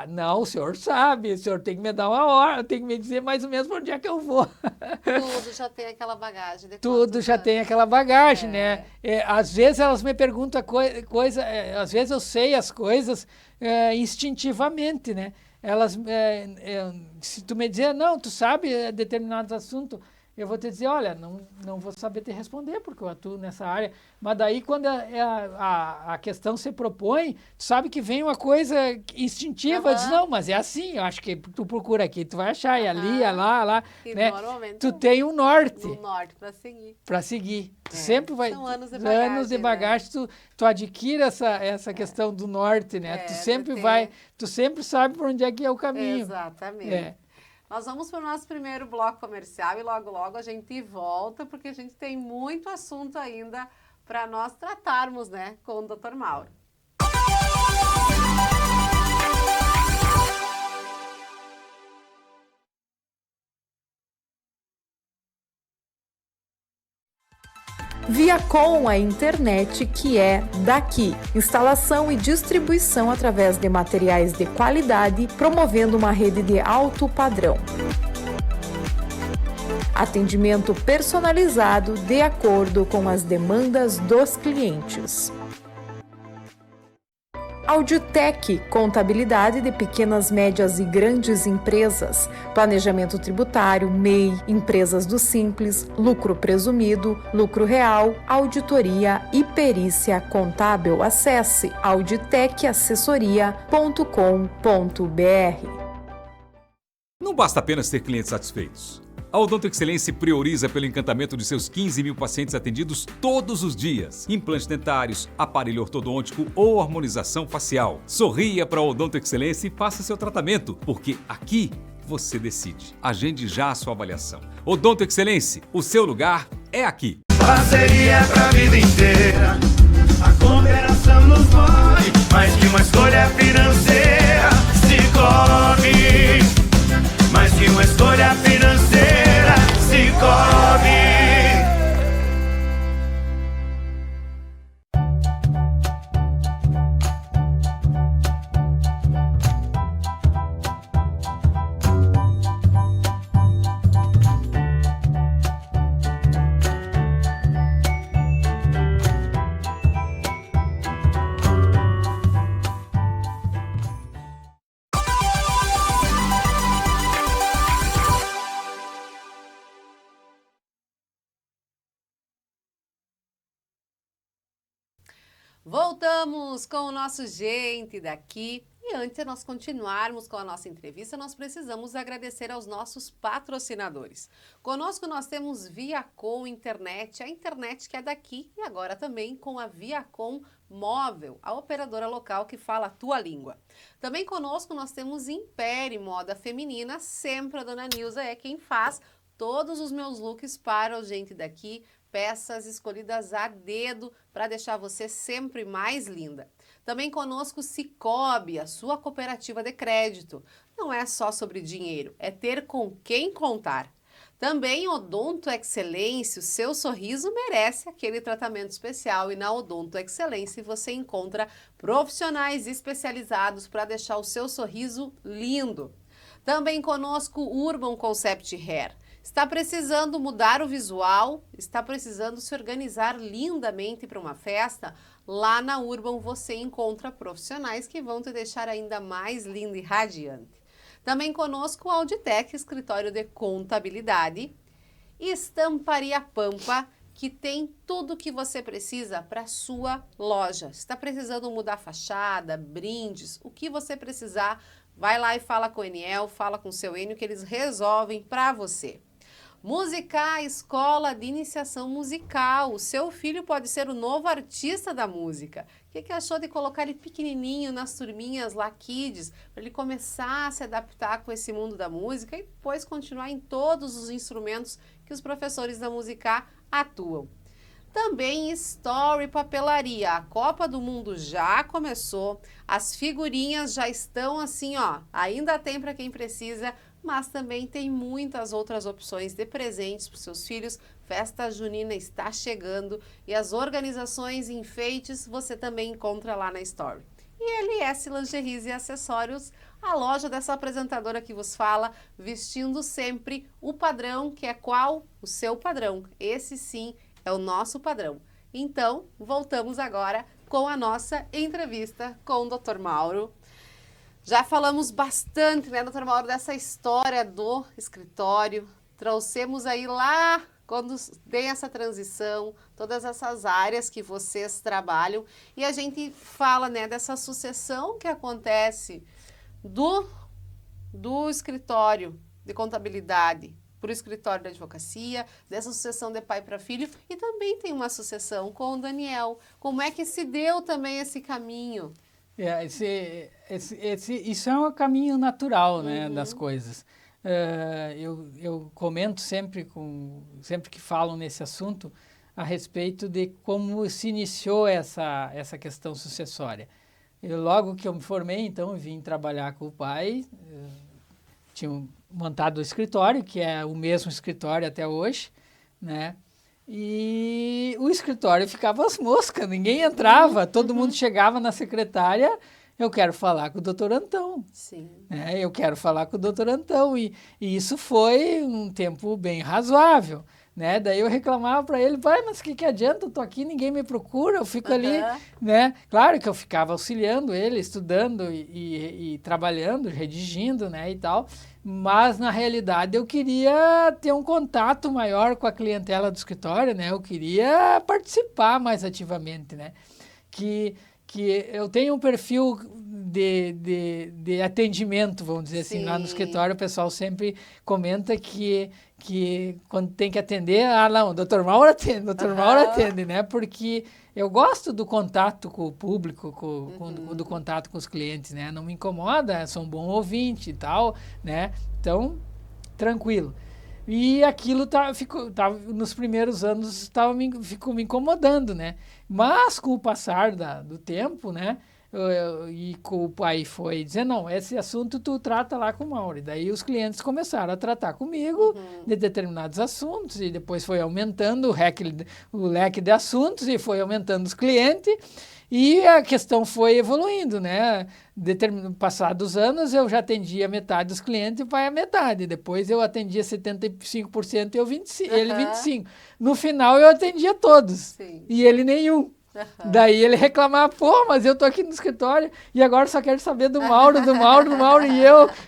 não, o senhor sabe, o senhor tem que me dar uma hora, tem que me dizer mais ou menos para onde é que eu vou. Tudo já tem aquela bagagem. Tudo já tem aquela bagagem, né? Às vezes elas me perguntam coisa, às vezes eu sei as coisas instintivamente, né? Elas, se tu me dizer, não, tu sabe determinados assuntos, eu vou te dizer, olha, não vou saber te responder, porque eu atuo nessa área. Mas daí, quando a questão se propõe, tu sabe que vem uma coisa instintiva, diz, não, mas é assim, eu acho que tu procura aqui, tu vai achar, e ali, é lá, e né? Normalmente tu tem um norte. Um norte para seguir. Para seguir. Tu sempre vai... São anos de bagagem, né? tu adquire essa questão do norte, né? Tu sempre sabe por onde é que é o caminho. Exatamente. Nós vamos para o nosso primeiro bloco comercial e logo a gente volta, porque a gente tem muito assunto ainda para nós tratarmos, né, com o Dr. Mauro. Viacom, a internet que é daqui. Instalação e distribuição através de materiais de qualidade, promovendo uma rede de alto padrão. Atendimento personalizado de acordo com as demandas dos clientes. Auditec, contabilidade de pequenas, médias e grandes empresas, planejamento tributário, MEI, empresas do Simples, lucro presumido, lucro real, auditoria e perícia contábil. Acesse auditecassessoria.com.br. Não basta apenas ter clientes satisfeitos. A Odonto Excelência prioriza pelo encantamento de seus 15 mil pacientes atendidos todos os dias. Implantes dentários, aparelho ortodôntico ou harmonização facial. Sorria para a Odonto Excelência e faça seu tratamento, porque aqui você decide. Agende já a sua avaliação. Odonto Excelência, o seu lugar é aqui. Parceria pra vida inteira, a cooperação nos move, mais que uma escolha financeira. Cicobi, mais que uma escolha financeira. Cicobi. Voltamos com o nosso Gente Daqui. E antes de nós continuarmos com a nossa entrevista, nós precisamos agradecer aos nossos patrocinadores. Conosco nós temos Viacom Internet, a internet que é daqui, e agora também com a Viacom Móvel, a operadora local que fala a tua língua. Também conosco nós temos Império Moda Feminina, sempre a dona Nilza é quem faz todos os meus looks para o Gente Daqui, peças escolhidas a dedo para deixar você sempre mais linda. Também conosco o Sicoob, a sua cooperativa de crédito. Não é só sobre dinheiro, é ter com quem contar. Também Odonto Excelência, o seu sorriso merece aquele tratamento especial e na Odonto Excelência você encontra profissionais especializados para deixar o seu sorriso lindo. Também conosco o Urban Concept Hair. Está precisando mudar o visual? Está precisando se organizar lindamente para uma festa? Lá na Urban você encontra profissionais que vão te deixar ainda mais linda e radiante. Também conosco o Auditec, escritório de contabilidade, e Estamparia Pampa, que tem tudo o que você precisa para a sua loja. Está precisando mudar fachada, brindes, o que você precisar, vai lá e fala com o Eniel, fala com o seu Enio, que eles resolvem para você. Musicar, escola de iniciação musical. O seu filho pode ser o novo artista da música. O que achou de colocar ele pequenininho nas turminhas lá, Kids, para ele começar a se adaptar com esse mundo da música e depois continuar em todos os instrumentos que os professores da Musicar atuam. Também Story Papelaria. A Copa do Mundo já começou, as figurinhas já estão assim, ó, ainda tem para quem precisa, mas também tem muitas outras opções de presentes para os seus filhos. Festa junina está chegando e as organizações e enfeites você também encontra lá na Story. E LS Lingeries e Acessórios, a loja dessa apresentadora que vos fala, vestindo sempre o padrão, que é qual? O seu padrão. Esse sim é o nosso padrão. Então, voltamos agora com a nossa entrevista com o Dr. Mauro. Já falamos bastante, né, Dr. Mauro, dessa história do escritório. Trouxemos aí lá, quando tem essa transição, todas essas áreas que vocês trabalham. E a gente fala, né, dessa sucessão que acontece do escritório de contabilidade para o escritório da advocacia, dessa sucessão de pai para filho. E também tem uma sucessão com o Daniel. Como é que se deu também esse caminho? Isso é um caminho natural, né, das coisas. Eu comento sempre que falam nesse assunto a respeito de como se iniciou essa questão sucessória. Logo que eu me formei, então, eu vim trabalhar com o pai, tinha montado o escritório, que é o mesmo escritório até hoje, né? E o escritório ficava às moscas, ninguém entrava, todo mundo chegava na secretária, eu quero falar com o doutor Antão. Sim. Né? Eu quero falar com o doutor Antão. E isso foi um tempo bem razoável. Né? Daí eu reclamava para ele, pai, mas o que adianta? Eu tô aqui, ninguém me procura, eu fico ali, né? Claro que eu ficava auxiliando ele, estudando e trabalhando, redigindo, né, e tal, mas na realidade eu queria ter um contato maior com a clientela do escritório, né? Eu queria participar mais ativamente, né? Que eu tenho um perfil de atendimento, vamos dizer assim, lá no escritório o pessoal sempre comenta que quando tem que atender, não, o Dr. Mauro atende, né? Porque eu gosto do contato com o público, do contato com os clientes, né? Não me incomoda, sou um bom ouvinte e tal, né? Então, tranquilo. E aquilo nos primeiros anos ficou me incomodando, né? Mas com o passar do tempo, né? E o pai foi dizer, não, esse assunto tu trata lá com o Mauro. E daí os clientes começaram a tratar comigo de determinados assuntos e depois foi aumentando o leque de assuntos e foi aumentando os clientes e a questão foi evoluindo, né? Passados anos eu já atendia metade dos clientes e o pai a metade. Depois eu atendia 75% e ele 25%. No final eu atendia todos e ele nenhum. Daí ele reclamava, pô, mas eu tô aqui no escritório e agora só quero saber do Mauro,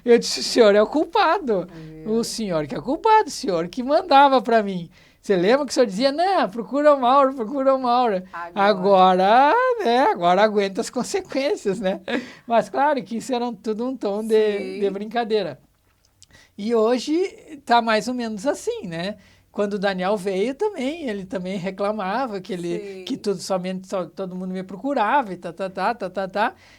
e eu disse, o senhor é o culpado, o senhor que é o culpado, o senhor que mandava para mim. Você lembra que o senhor dizia, não, procura o Mauro. Agora aguenta as consequências, né? Mas claro que isso era tudo um tom de brincadeira. E hoje tá mais ou menos assim, né? Quando o Daniel veio também, ele também reclamava que todo mundo me procurava e tá.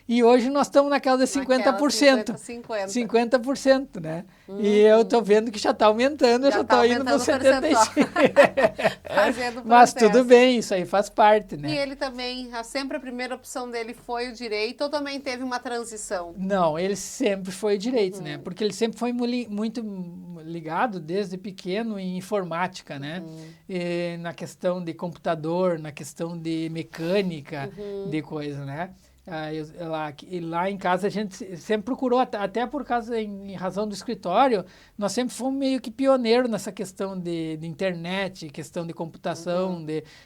E hoje nós estamos naquela de 50%. 50%, né? E eu tô vendo que já está aumentando, eu já estou indo para 75%. Mas tudo bem, isso aí faz parte, né? E ele também, sempre a primeira opção dele foi o direito, ou também teve uma transição? Não, ele sempre foi direito, né? Porque ele sempre foi muito ligado desde pequeno em informática, né? E na questão de computador, na questão de mecânica, de coisa, né? Lá em casa a gente sempre procurou, até por causa, em razão do escritório, nós sempre fomos meio que pioneiros nessa questão de internet, questão de computação,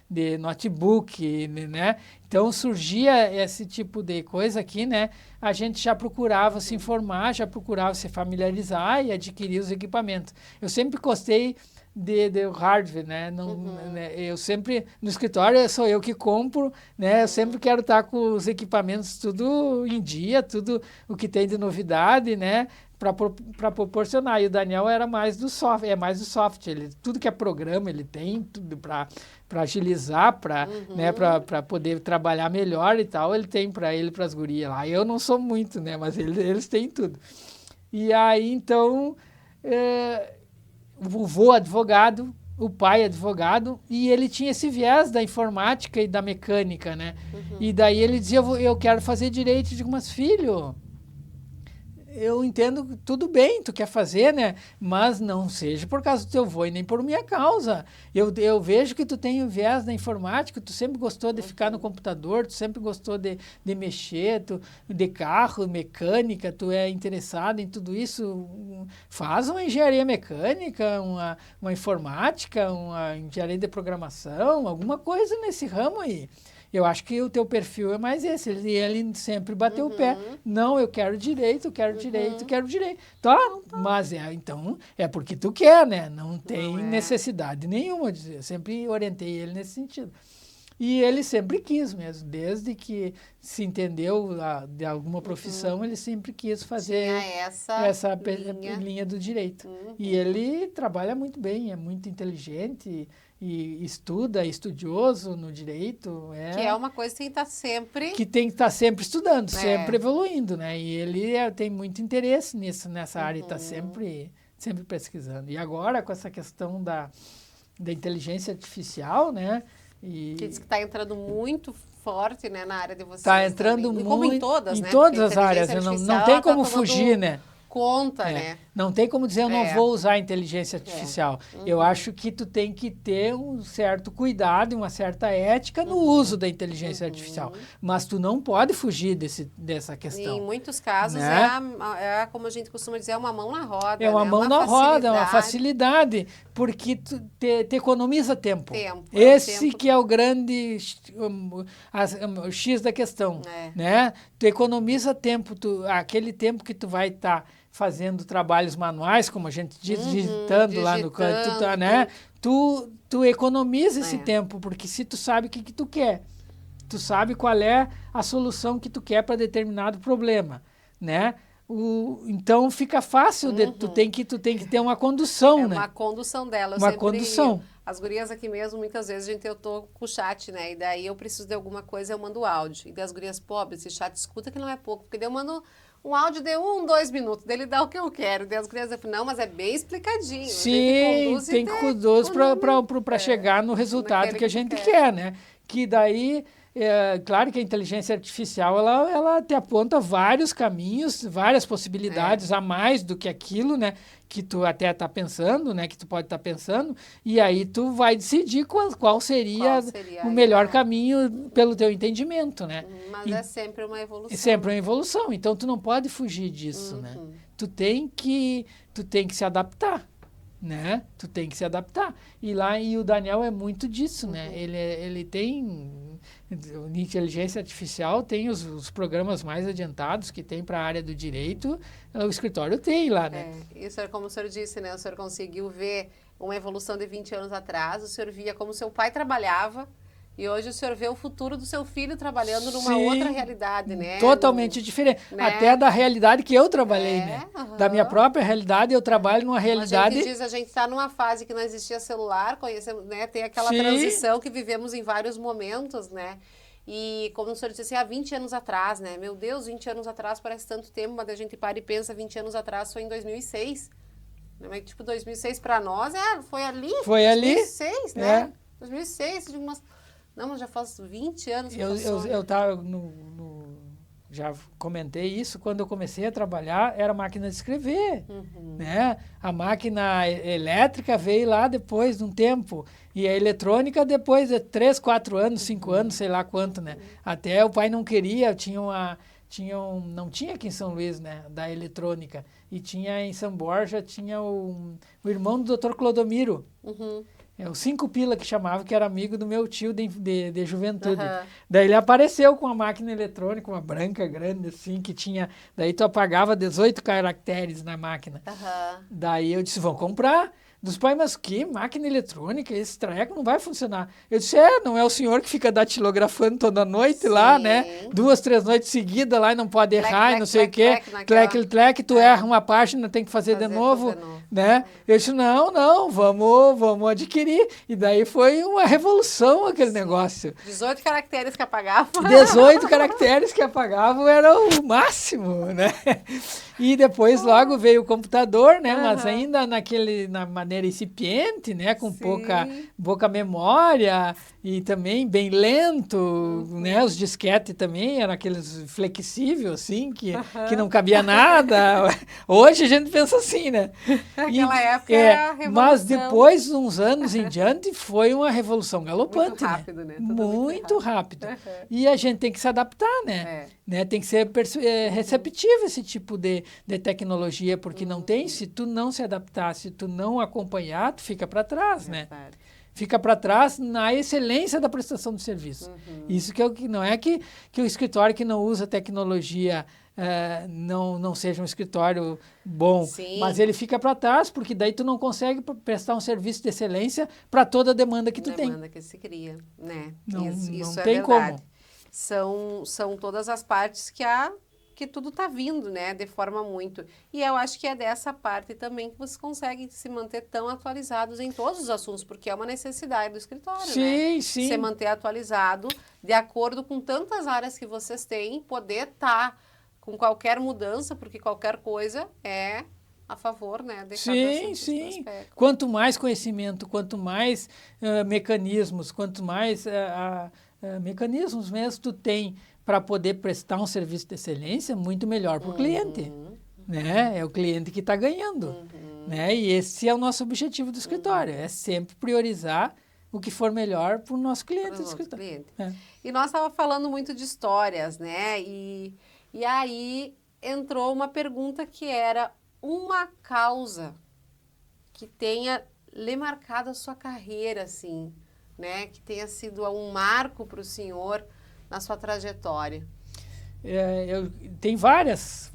de notebook, né? Então surgia esse tipo de coisa aqui, né? A gente já procurava se informar, já procurava se familiarizar e adquirir os equipamentos. Eu sempre gostei de hardware, né? Né? Eu sempre, no escritório, sou eu que compro, né? Eu sempre quero estar com os equipamentos tudo em dia, tudo o que tem de novidade, né? Para proporcionar. E o Daniel era mais do software, tudo que é programa ele tem, tudo para agilizar, né? Para poder trabalhar melhor e tal, ele tem para as gurias lá. Eu não sou muito, né? Mas eles têm tudo. E aí, então... o vô advogado, o pai advogado, e ele tinha esse viés da informática e da mecânica, né? E daí ele dizia, eu quero fazer direito. Eu digo, mas filho, eu entendo, tudo bem, tu quer fazer, né? Mas não seja por causa do teu vô e nem por minha causa. Eu vejo que tu tem o viés da informática, tu sempre gostou de ficar no computador, tu sempre gostou de mexer, de carro, mecânica, tu é interessado em tudo isso. Faz uma engenharia mecânica, uma informática, uma engenharia de programação, alguma coisa nesse ramo aí. Eu acho que o teu perfil é mais esse. Ele sempre bateu o pé. Não, eu quero direito, quero direito. Tá, mas então é porque tu quer, né? Não tem necessidade nenhuma. Eu sempre orientei ele nesse sentido. E ele sempre quis mesmo, desde que se entendeu de alguma profissão, ele sempre quis fazer essa linha do direito. E ele trabalha muito bem, é muito inteligente e estuda, é estudioso no direito. Que é uma coisa que tem que estar sempre... Que tem que estar sempre estudando, sempre evoluindo, né? E ele tem muito interesse nessa área e está sempre pesquisando. E agora, com essa questão da inteligência artificial, né? Que diz que está entrando muito forte, né, na área de vocês. Está entrando também. muito. Como em todas, né? Em todas as áreas. Não tem como fugir, né? Conta, né? Não tem como dizer, eu não vou usar a inteligência artificial. Eu acho que tu tem que ter um certo cuidado, uma certa ética no uso da inteligência artificial. Mas tu não pode fugir dessa questão. Em muitos casos, né? como a gente costuma dizer, é uma mão na roda. É uma mão na roda, é uma facilidade, porque tu te economiza tempo. Esse que é o grande o X da questão. Né? Tu economiza tempo, aquele tempo que tu vai estar fazendo trabalhos manuais, como a gente diz, digitando lá no canto, né? Tu economiza esse tempo, porque se tu sabe o que tu quer, tu sabe qual é a solução que tu quer para determinado problema, né? Então fica fácil, tu tem que ter uma condução, né? Uma condução dela. Uma condução. As gurias aqui mesmo, muitas vezes, eu tô com o chat, né? E daí eu preciso de alguma coisa, eu mando áudio. E das gurias pobres, esse chat escuta que não é pouco, porque daí eu mando um áudio de 2 minutos, dele dá o que eu quero. Daí as crianças falam, não, mas é bem explicadinho. Sim, tem que conduz para chegar no resultado que a gente quer, né? Que daí, claro que a inteligência artificial, ela te aponta vários caminhos, várias possibilidades a mais do que aquilo, né? Que tu até está pensando, né? Que tu pode estar pensando, e aí tu vai decidir qual seria o melhor caminho pelo teu entendimento, né? Mas é sempre uma evolução. É sempre uma evolução, então tu não pode fugir disso, né? Tu tem que se adaptar, né? Tu tem que se adaptar. E o Daniel é muito disso, né? Ele tem... inteligência artificial, tem os programas mais adiantados que tem para a área do direito, o escritório tem lá, né? E o senhor, como o senhor disse, né? O senhor conseguiu ver uma evolução de 20 anos atrás, o senhor via como seu pai trabalhava E hoje o senhor vê o futuro do seu filho trabalhando numa Sim, outra realidade, né? totalmente diferente. né? Até da realidade que eu trabalhei, É, né? aham. Da minha própria realidade, eu trabalho numa A realidade... gente diz, a gente está numa fase que não existia celular, conhecemos, né? Tem aquela Sim. transição que vivemos em vários momentos, né? E como o senhor disse, há 20 anos atrás, né? Meu Deus, 20 anos atrás parece tanto tempo, mas a gente para e pensa, 20 anos atrás foi em 2006. Né? Mas, tipo, 2006 para nós, foi ali. Foi ali. 2006, né? É. 2006, de umas... Não, mas já faz 20 anos que Eu passou, né? tava já comentei isso, quando eu comecei a trabalhar, era máquina de escrever, né? A máquina elétrica veio lá depois de um tempo, e a eletrônica depois de 3, 4 anos, 5 anos, sei lá quanto, né? Até o pai não queria, não tinha aqui em São Luís, né, da eletrônica, e tinha em São Borja, tinha o irmão do Dr. Clodomiro, o 5 Pila que chamava, que era amigo do meu tio de juventude. Daí ele apareceu com uma máquina eletrônica, uma branca grande assim, que tinha... Daí tu apagava 18 caracteres na máquina. Daí eu disse, vão comprar. Dos pais, mas que máquina eletrônica? Esse treco não vai funcionar. Eu disse, não é o senhor que fica datilografando toda noite lá, né? 2, 3 noites seguidas lá e não pode errar e não sei o quê. Tlec, tu erra uma página, tem que fazer de novo, né? Eu disse, não, vamos adquirir. E daí foi uma revolução aquele negócio. 18 caracteres que apagavam. 18 caracteres que apagavam era o máximo, né? E depois logo veio o computador, né? Mas ainda na maneira incipiente, né? Com pouca memória e também bem lento, né? Os disquetes também eram aqueles flexíveis, assim, que não cabia nada. Hoje a gente pensa assim, né? Naquela época era a revolução. Mas depois, uns anos em diante, foi uma revolução galopante, muito rápido, né? Muito rápido. E a gente tem que se adaptar, né? Tem que ser receptivo a esse tipo de tecnologia, porque não tem, se tu não se adaptar, se tu não acompanhar, tu fica para trás, né? Fica para trás na excelência da prestação do serviço. Isso que não é que o escritório que não usa tecnologia não seja um escritório bom, Sim. mas ele fica para trás, porque daí tu não consegue prestar um serviço de excelência para toda a demanda que tu tem. Demanda que se cria, né? Não Isso tem é verdade. como. São todas as partes que tudo está vindo, né? De forma muito... E eu acho que é dessa parte também que vocês conseguem se manter tão atualizados em todos os assuntos, porque é uma necessidade do escritório, né? Sim. Se manter atualizado de acordo com tantas áreas que vocês têm, poder estar com qualquer mudança, porque qualquer coisa é a favor, né? De Sim. Quanto mais conhecimento, quanto mais mecanismos, quanto mais mecanismos mesmo tu tem para poder prestar um serviço de excelência, muito melhor para o cliente. Né? É o cliente que está ganhando. Né? E esse é o nosso objetivo do escritório, é sempre priorizar o que for melhor para o nosso cliente do escritório. E nós estávamos falando muito de histórias, né? E aí entrou uma pergunta que era uma causa que tenha lhe marcado a sua carreira, assim, né? Que tenha sido um marco para o senhor na sua trajetória. Tem vários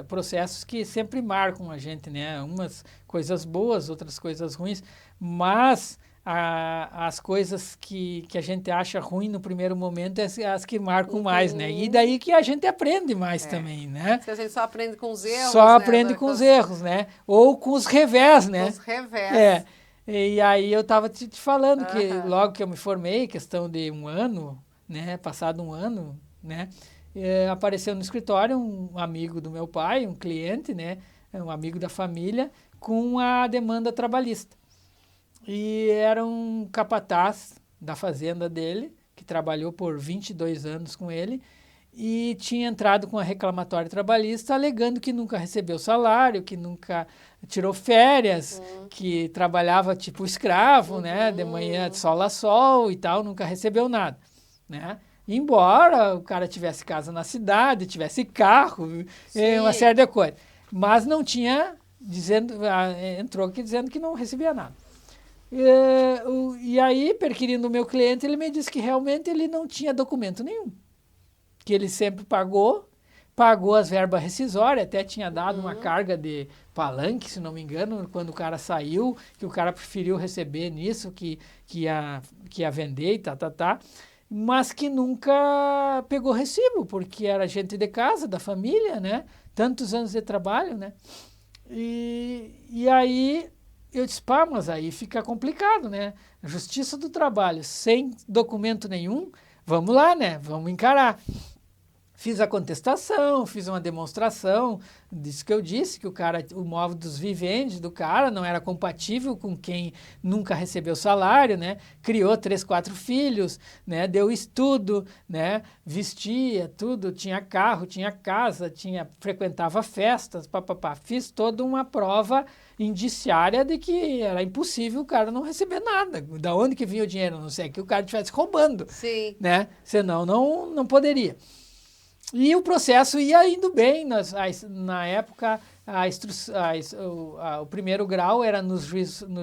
processos que sempre marcam a gente, né? Umas coisas boas, outras coisas ruins, mas as coisas que a gente acha ruim no primeiro momento é as que marcam mais, né? E daí que a gente aprende mais também, né? Se a gente só aprende com os erros, só né? aprende com os erros, né? Ou com os revés, né? Com os revés. E aí eu estava te falando que logo que eu me formei, questão de um ano, né? Passado um ano, né? Apareceu no escritório um amigo do meu pai, um cliente, né? Um amigo da família, com a demanda trabalhista. E era um capataz da fazenda dele, que trabalhou por 22 anos com ele, e tinha entrado com a reclamatória trabalhista alegando que nunca recebeu salário, que nunca tirou férias, que trabalhava tipo escravo, né? De manhã de sol a sol e tal, nunca recebeu nada, né? Embora o cara tivesse casa na cidade, tivesse carro, uma série de coisas. Mas não tinha, entrou aqui dizendo que não recebia nada. E aí, perquirindo o meu cliente, ele me disse que realmente ele não tinha documento nenhum. Que ele sempre pagou, pagou as verbas rescisórias, até tinha dado uma carga de palanque, se não me engano, quando o cara saiu, que o cara preferiu receber nisso, que ia vender e tá, mas que nunca pegou recibo, porque era gente de casa, da família, né? Tantos anos de trabalho, né? E aí eu disse, pá, mas aí fica complicado, né? Justiça do Trabalho, sem documento nenhum, vamos lá, né? Vamos encarar. Fiz a contestação, fiz uma demonstração, disso que eu disse, que o móvel dos vivendes do cara não era compatível com quem nunca recebeu salário, né? Criou 3, 4 filhos, né? Deu estudo, né? Vestia tudo, tinha carro, tinha casa, frequentava festas, papapá. Fiz toda uma prova indiciária de que era impossível o cara não receber nada. Da onde que vinha o dinheiro? Não sei, que o cara estivesse roubando, Sim. né? Senão não poderia. E o processo ia indo bem. Na época, o primeiro grau era no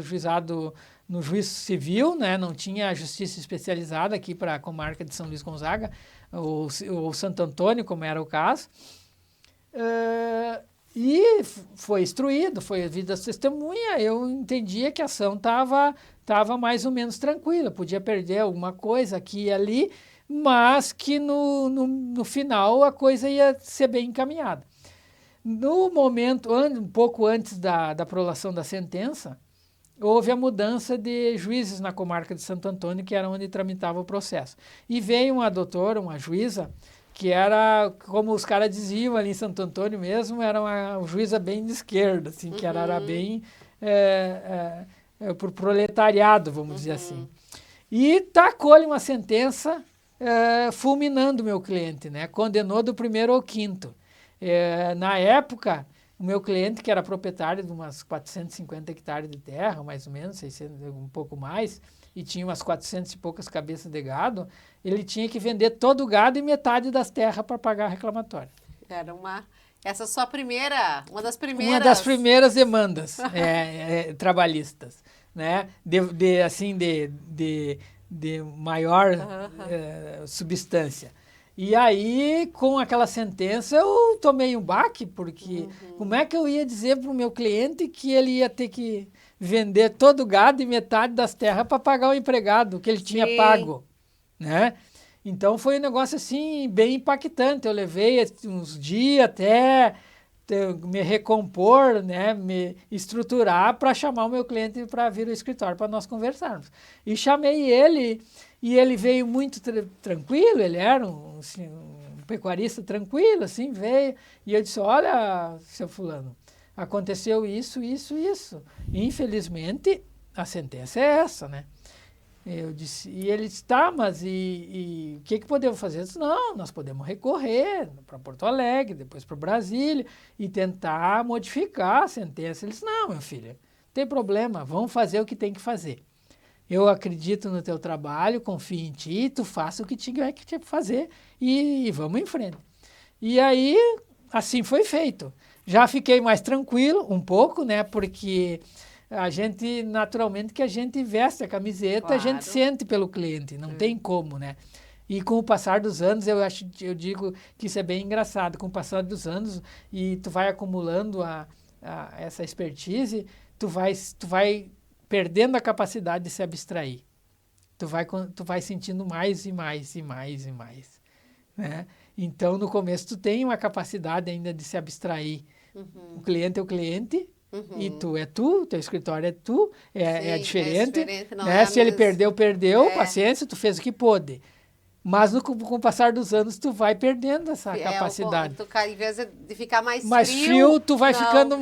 juizado civil, né? Não tinha justiça especializada aqui para a comarca de São Luís Gonzaga, ou Santo Antônio, como era o caso. E foi instruído, foi vida testemunha. Eu entendia que a ação estava mais ou menos tranquila, podia perder alguma coisa aqui e ali, mas que no final a coisa ia ser bem encaminhada. No momento, um pouco antes da prolação da sentença, houve a mudança de juízes na comarca de Santo Antônio, que era onde tramitava o processo. E veio uma doutora, uma juíza, que era, como os caras diziam ali em Santo Antônio mesmo, era uma juíza bem de esquerda, assim, que era bem por proletariado, vamos dizer assim. E tacou-lhe uma sentença fulminando o meu cliente, né? Condenou do 1º ao 5º. Na época, o meu cliente, que era proprietário de umas 450 hectares de terra, mais ou menos, 600, um pouco mais, e tinha umas 400 e poucas cabeças de gado, ele tinha que vender todo o gado e metade das terras para pagar a reclamatória. Era essa sua uma das primeiras... Uma das primeiras demandas trabalhistas, né? De maior substância. E aí, com aquela sentença, eu tomei um baque, porque como é que eu ia dizer para o meu cliente que ele ia ter que vender todo o gado e metade das terras para pagar o empregado que ele tinha pago, né? Então, foi um negócio assim, bem impactante. Eu levei uns dias até me recompor, né, me estruturar para chamar o meu cliente para vir ao escritório para nós conversarmos. E chamei ele, e ele veio muito tranquilo, ele era um pecuarista tranquilo, assim, veio, e eu disse, olha, seu fulano, aconteceu isso, isso, isso. Infelizmente, a sentença é essa, né? Eu disse, e ele disse, tá, mas o que podemos fazer? Eu disse, não, nós podemos recorrer para Porto Alegre, depois para Brasília e tentar modificar a sentença. Ele disse, não, meu filho, não tem problema, vamos fazer o que tem que fazer. Eu acredito no teu trabalho, confio em ti, tu faça o que tiver que fazer e vamos em frente. E aí, assim foi feito. Já fiquei mais tranquilo um pouco, né, porque... A gente, naturalmente, que a gente veste a camiseta, claro. A gente sente pelo cliente, não tem como, né? E com o passar dos anos, eu digo que isso é bem engraçado, com o passar dos anos, e tu vai acumulando essa expertise, tu vai perdendo a capacidade de se abstrair. Tu vai sentindo mais e mais e mais e mais, né? Então, no começo, tu tem uma capacidade ainda de se abstrair. O cliente é o cliente, e tu é tu, teu escritório é tu, é diferente, não né? Se ele perdeu, paciência, tu fez o que pôde. Mas com o passar dos anos, tu vai perdendo essa capacidade. Em vez de ficar mais frio, tu vai ficando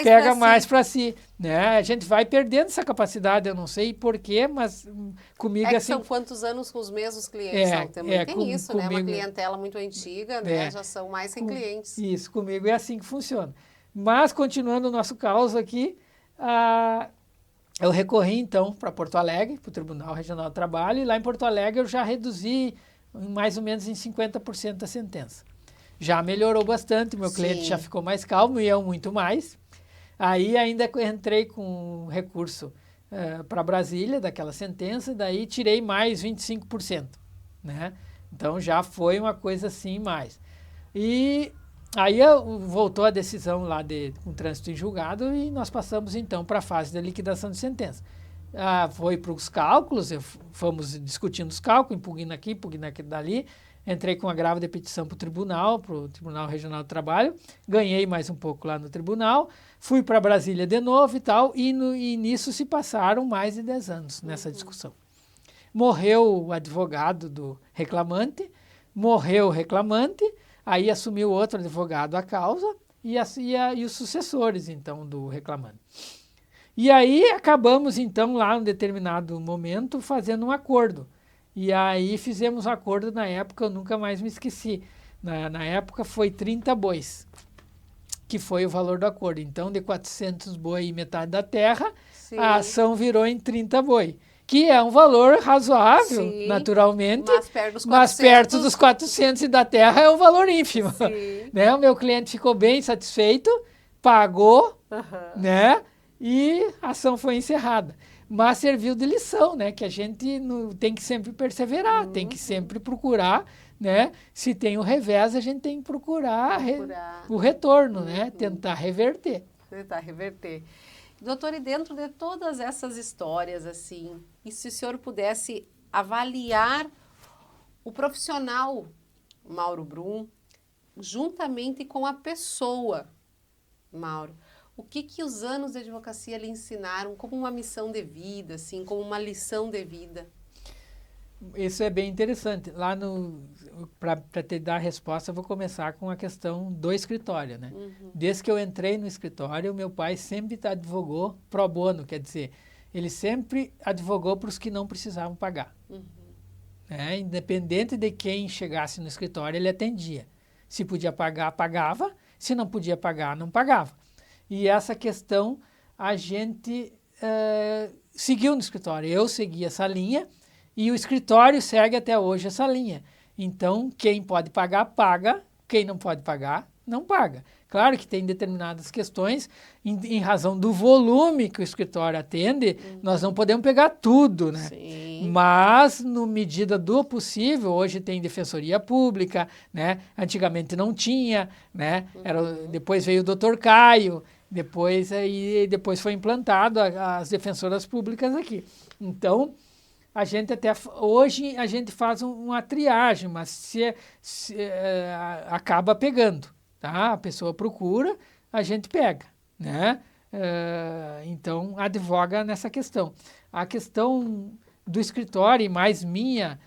pega mais para si. Né? A gente vai perdendo essa capacidade, eu não sei porquê, mas comigo é assim... São quantos anos com os mesmos clientes? Também tem isso, né? Uma clientela muito antiga, né? Já são mais 100 clientes. Isso, comigo é assim que funciona. Mas, continuando o nosso caos aqui, eu recorri, então, para Porto Alegre, para o Tribunal Regional do Trabalho, e lá em Porto Alegre eu já reduzi mais ou menos em 50% a sentença. Já melhorou bastante, meu cliente já ficou mais calmo e eu muito mais. Aí ainda entrei com recurso para Brasília, daquela sentença, daí tirei mais 25%, né? Então já foi uma coisa assim mais. E aí voltou a decisão lá com trânsito em julgado e nós passamos então para a fase da liquidação de sentença. Foi para os cálculos, fomos discutindo os cálculos, impugna aqui dali. Entrei com agravo de petição para o Tribunal Regional do Trabalho, ganhei mais um pouco lá no tribunal, fui para Brasília de novo e tal, e nisso se passaram mais de 10 anos nessa discussão. Morreu o advogado do reclamante, morreu o reclamante, aí assumiu outro advogado a causa e os sucessores, então, do reclamante. E aí acabamos, então, lá em determinado momento, fazendo um acordo. E aí fizemos um acordo na época, eu nunca mais me esqueci. Na época foi 30 bois, que foi o valor do acordo. Então, de 400 boi e metade da terra, sim, a ação virou em 30 boi. Que é um valor razoável, sim, naturalmente, mas perto dos 400 e da terra é um valor ínfimo. Né? O meu cliente ficou bem satisfeito, pagou, né? E a ação foi encerrada. Mas serviu de lição, né? Que a gente tem que sempre perseverar, tem que sempre procurar, né? Se tem o revés, a gente tem que procurar o retorno, né? Tentar reverter. Doutor, e dentro de todas essas histórias, assim, e se o senhor pudesse avaliar o profissional Mauro Brum, juntamente com a pessoa Mauro, o que os anos de advocacia lhe ensinaram como uma missão de vida, assim, como uma lição de vida? Isso é bem interessante. Lá para te dar a resposta, eu vou começar com a questão do escritório, né? Desde que eu entrei no escritório, meu pai sempre advogou pro bono, quer dizer, ele sempre advogou para os que não precisavam pagar. Né? Independente de quem chegasse no escritório, ele atendia. Se podia pagar, pagava. Se não podia pagar, não pagava. E essa questão a gente seguiu no escritório. Eu segui essa linha e o escritório segue até hoje essa linha. Então, quem pode pagar, paga. Quem não pode pagar, não paga. Claro que tem determinadas questões, em razão do volume que o escritório atende, nós não podemos pegar tudo, né? Sim. Mas, na medida do possível, hoje tem defensoria pública, né? Antigamente não tinha, né? Depois veio o doutor Caio, depois foi implantado as defensoras públicas aqui. Então, hoje a gente faz uma triagem, mas acaba pegando, tá? A pessoa procura, a gente pega, né? Então, advoga nessa questão. A questão do escritório, e mais minha,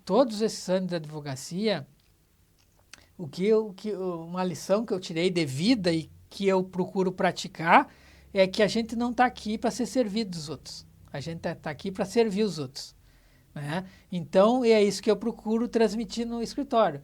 todos esses anos de advocacia, uma lição que eu tirei de vida e que eu procuro praticar é que a gente não está aqui para ser servido dos outros. A gente está aqui para servir os outros. Né? Então, é isso que eu procuro transmitir no escritório.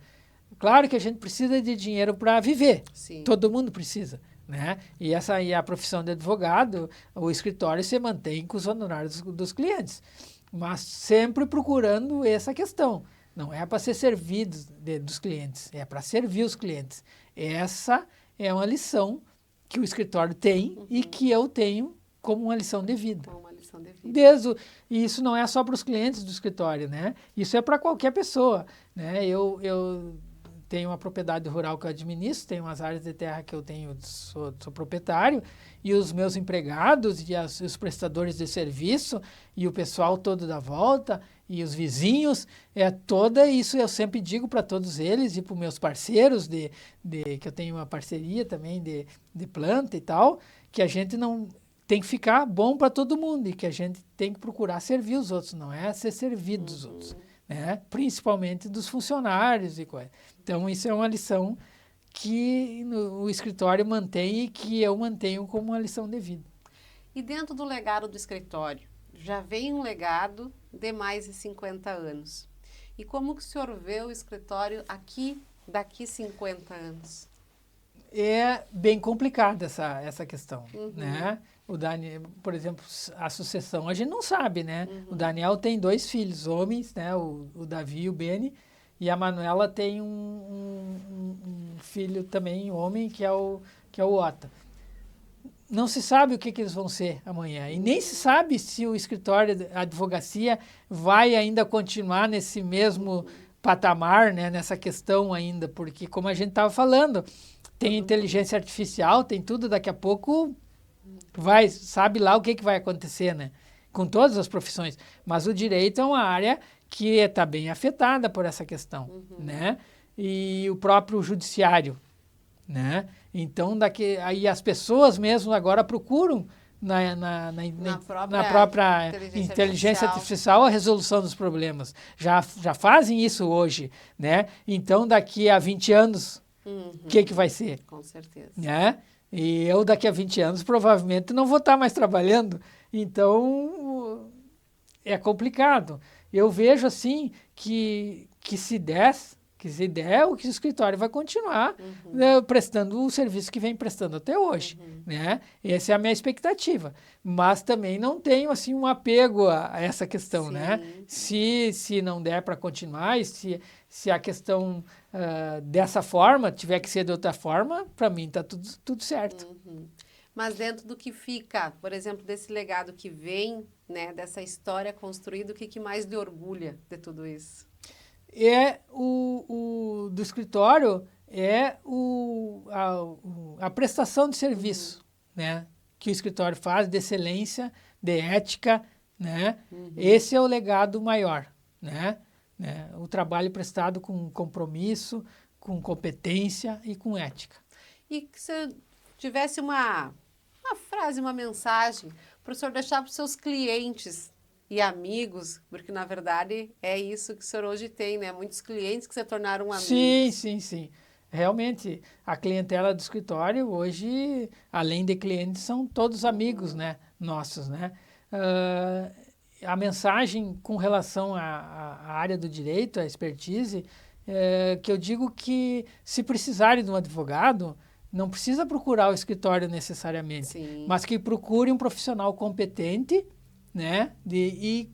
Claro que a gente precisa de dinheiro para viver. Sim. Todo mundo precisa. Né? E a profissão de advogado, o escritório se mantém com os honorários dos clientes. Mas sempre procurando essa questão. Não é para ser servido dos clientes, é para servir os clientes. Essa é uma lição que o escritório tem e que eu tenho como uma lição de vida. E isso não é só para os clientes do escritório, né? Isso é para qualquer pessoa, né? Eu tenho uma propriedade rural que eu administro, tenho umas áreas de terra que eu sou proprietário, e os meus empregados e os prestadores de serviço e o pessoal todo da volta e os vizinhos, toda isso eu sempre digo para todos eles e para os meus parceiros, que eu tenho uma parceria também de planta e tal, que a gente não tem que ficar bom para todo mundo e que a gente tem que procurar servir os outros, não é ser servido dos outros, né? Principalmente dos funcionários e coisa. Então, isso é uma lição que o escritório mantém e que eu mantenho como uma lição de vida. E dentro do legado do escritório, já vem um legado de mais de 50 anos. E como que o senhor vê o escritório daqui 50 anos? É bem complicada essa questão, né? O Daniel, por exemplo, a sucessão, a gente não sabe, né? O Daniel tem 2 filhos, homens, né? O Davi e o Beni, e a Manuela tem um filho também, homem, que é o Otto. Não se sabe o que eles vão ser amanhã. E nem se sabe se o escritório de advocacia vai ainda continuar nesse mesmo patamar, né, nessa questão ainda, porque como a gente estava falando, tem inteligência artificial, tem tudo, daqui a pouco sabe lá o que vai acontecer, né? Com todas as profissões. Mas o direito é uma área que está bem afetada por essa questão, né? E o próprio judiciário, né? Então, aí as pessoas mesmo agora procuram na própria inteligência artificial a resolução dos problemas. Já fazem isso hoje, né? Então, daqui a 20 anos, o que vai ser? Com certeza. Né? E eu, daqui a 20 anos, provavelmente não vou estar mais trabalhando. Então, é complicado. Eu vejo, assim, que se der, o escritório vai continuar prestando o serviço que vem prestando até hoje, né? Essa é a minha expectativa. Mas também não tenho, assim, um apego a essa questão, né? Se não der para continuar e se a questão dessa forma tiver que ser de outra forma, para mim está tudo certo. Mas dentro do que fica, por exemplo, desse legado que vem, né, dessa história construída, o que mais lhe orgulha de tudo isso? Do escritório é a prestação de serviço, né, que o escritório faz, de excelência, de ética, né? Esse é o legado maior, né? O trabalho prestado com compromisso, com competência e com ética. E que você tivesse uma frase, uma mensagem para o senhor deixar para os seus clientes e amigos, porque na verdade é isso que o senhor hoje tem, né? Muitos clientes que se tornaram amigos. Sim. Realmente, a clientela do escritório hoje, além de clientes, são todos amigos, né? Nossos, né? A mensagem com relação à área do direito, à expertise, que eu digo que se precisarem de um advogado, não precisa procurar o escritório necessariamente, mas que procure um profissional competente, né, e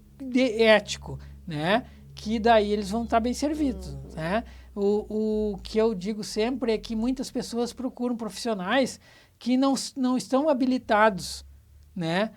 ético, né, que daí eles vão estar bem servidos, né? O que eu digo sempre é que muitas pessoas procuram profissionais que não estão habilitados, né,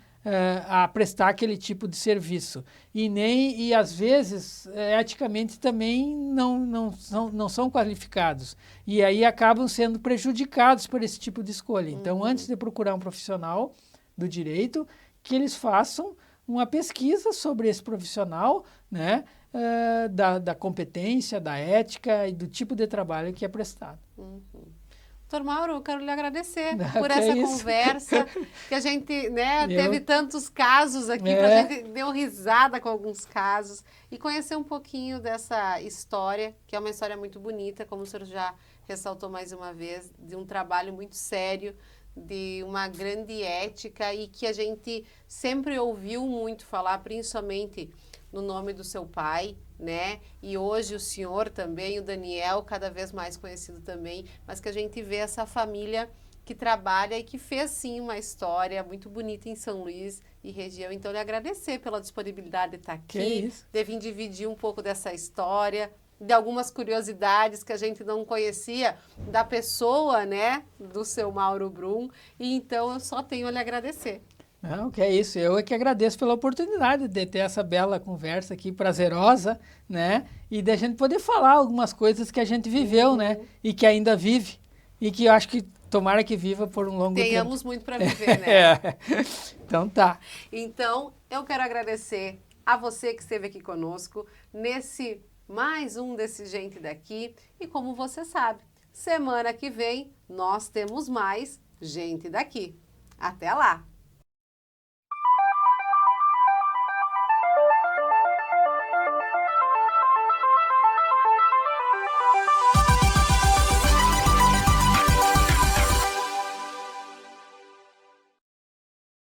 a prestar aquele tipo de serviço e às vezes eticamente também não são qualificados e aí acabam sendo prejudicados por esse tipo de escolha. Então, antes de procurar um profissional do direito, que eles façam uma pesquisa sobre esse profissional, né, da competência, da ética e do tipo de trabalho que é prestado. Doutor Mauro, eu quero lhe agradecer por essa conversa, que a gente, né, teve tantos casos aqui, a gente deu risada com alguns casos e conhecer um pouquinho dessa história, que é uma história muito bonita, como o senhor já ressaltou mais uma vez, de um trabalho muito sério, de uma grande ética e que a gente sempre ouviu muito falar, principalmente no nome do seu pai, né? E hoje o senhor também, o Daniel, cada vez mais conhecido também, mas que a gente vê essa família que trabalha e que fez, sim, uma história muito bonita em São Luís e região. Então, lhe agradecer pela disponibilidade de estar aqui, de vir dividir um pouco dessa história, de algumas curiosidades que a gente não conhecia da pessoa, né, do seu Mauro Brum. E então, eu só tenho a lhe agradecer. Não, que é isso. Eu é que agradeço pela oportunidade de ter essa bela conversa aqui, prazerosa, né? E de a gente poder falar algumas coisas que a gente viveu, né? E que ainda vive. E que eu acho que tomara que viva por um longo tempo. Tenhamos muito para viver, né? Então tá. Então, eu quero agradecer a você que esteve aqui conosco nesse mais um desse Gente Daqui. E como você sabe, semana que vem nós temos mais Gente Daqui. Até lá!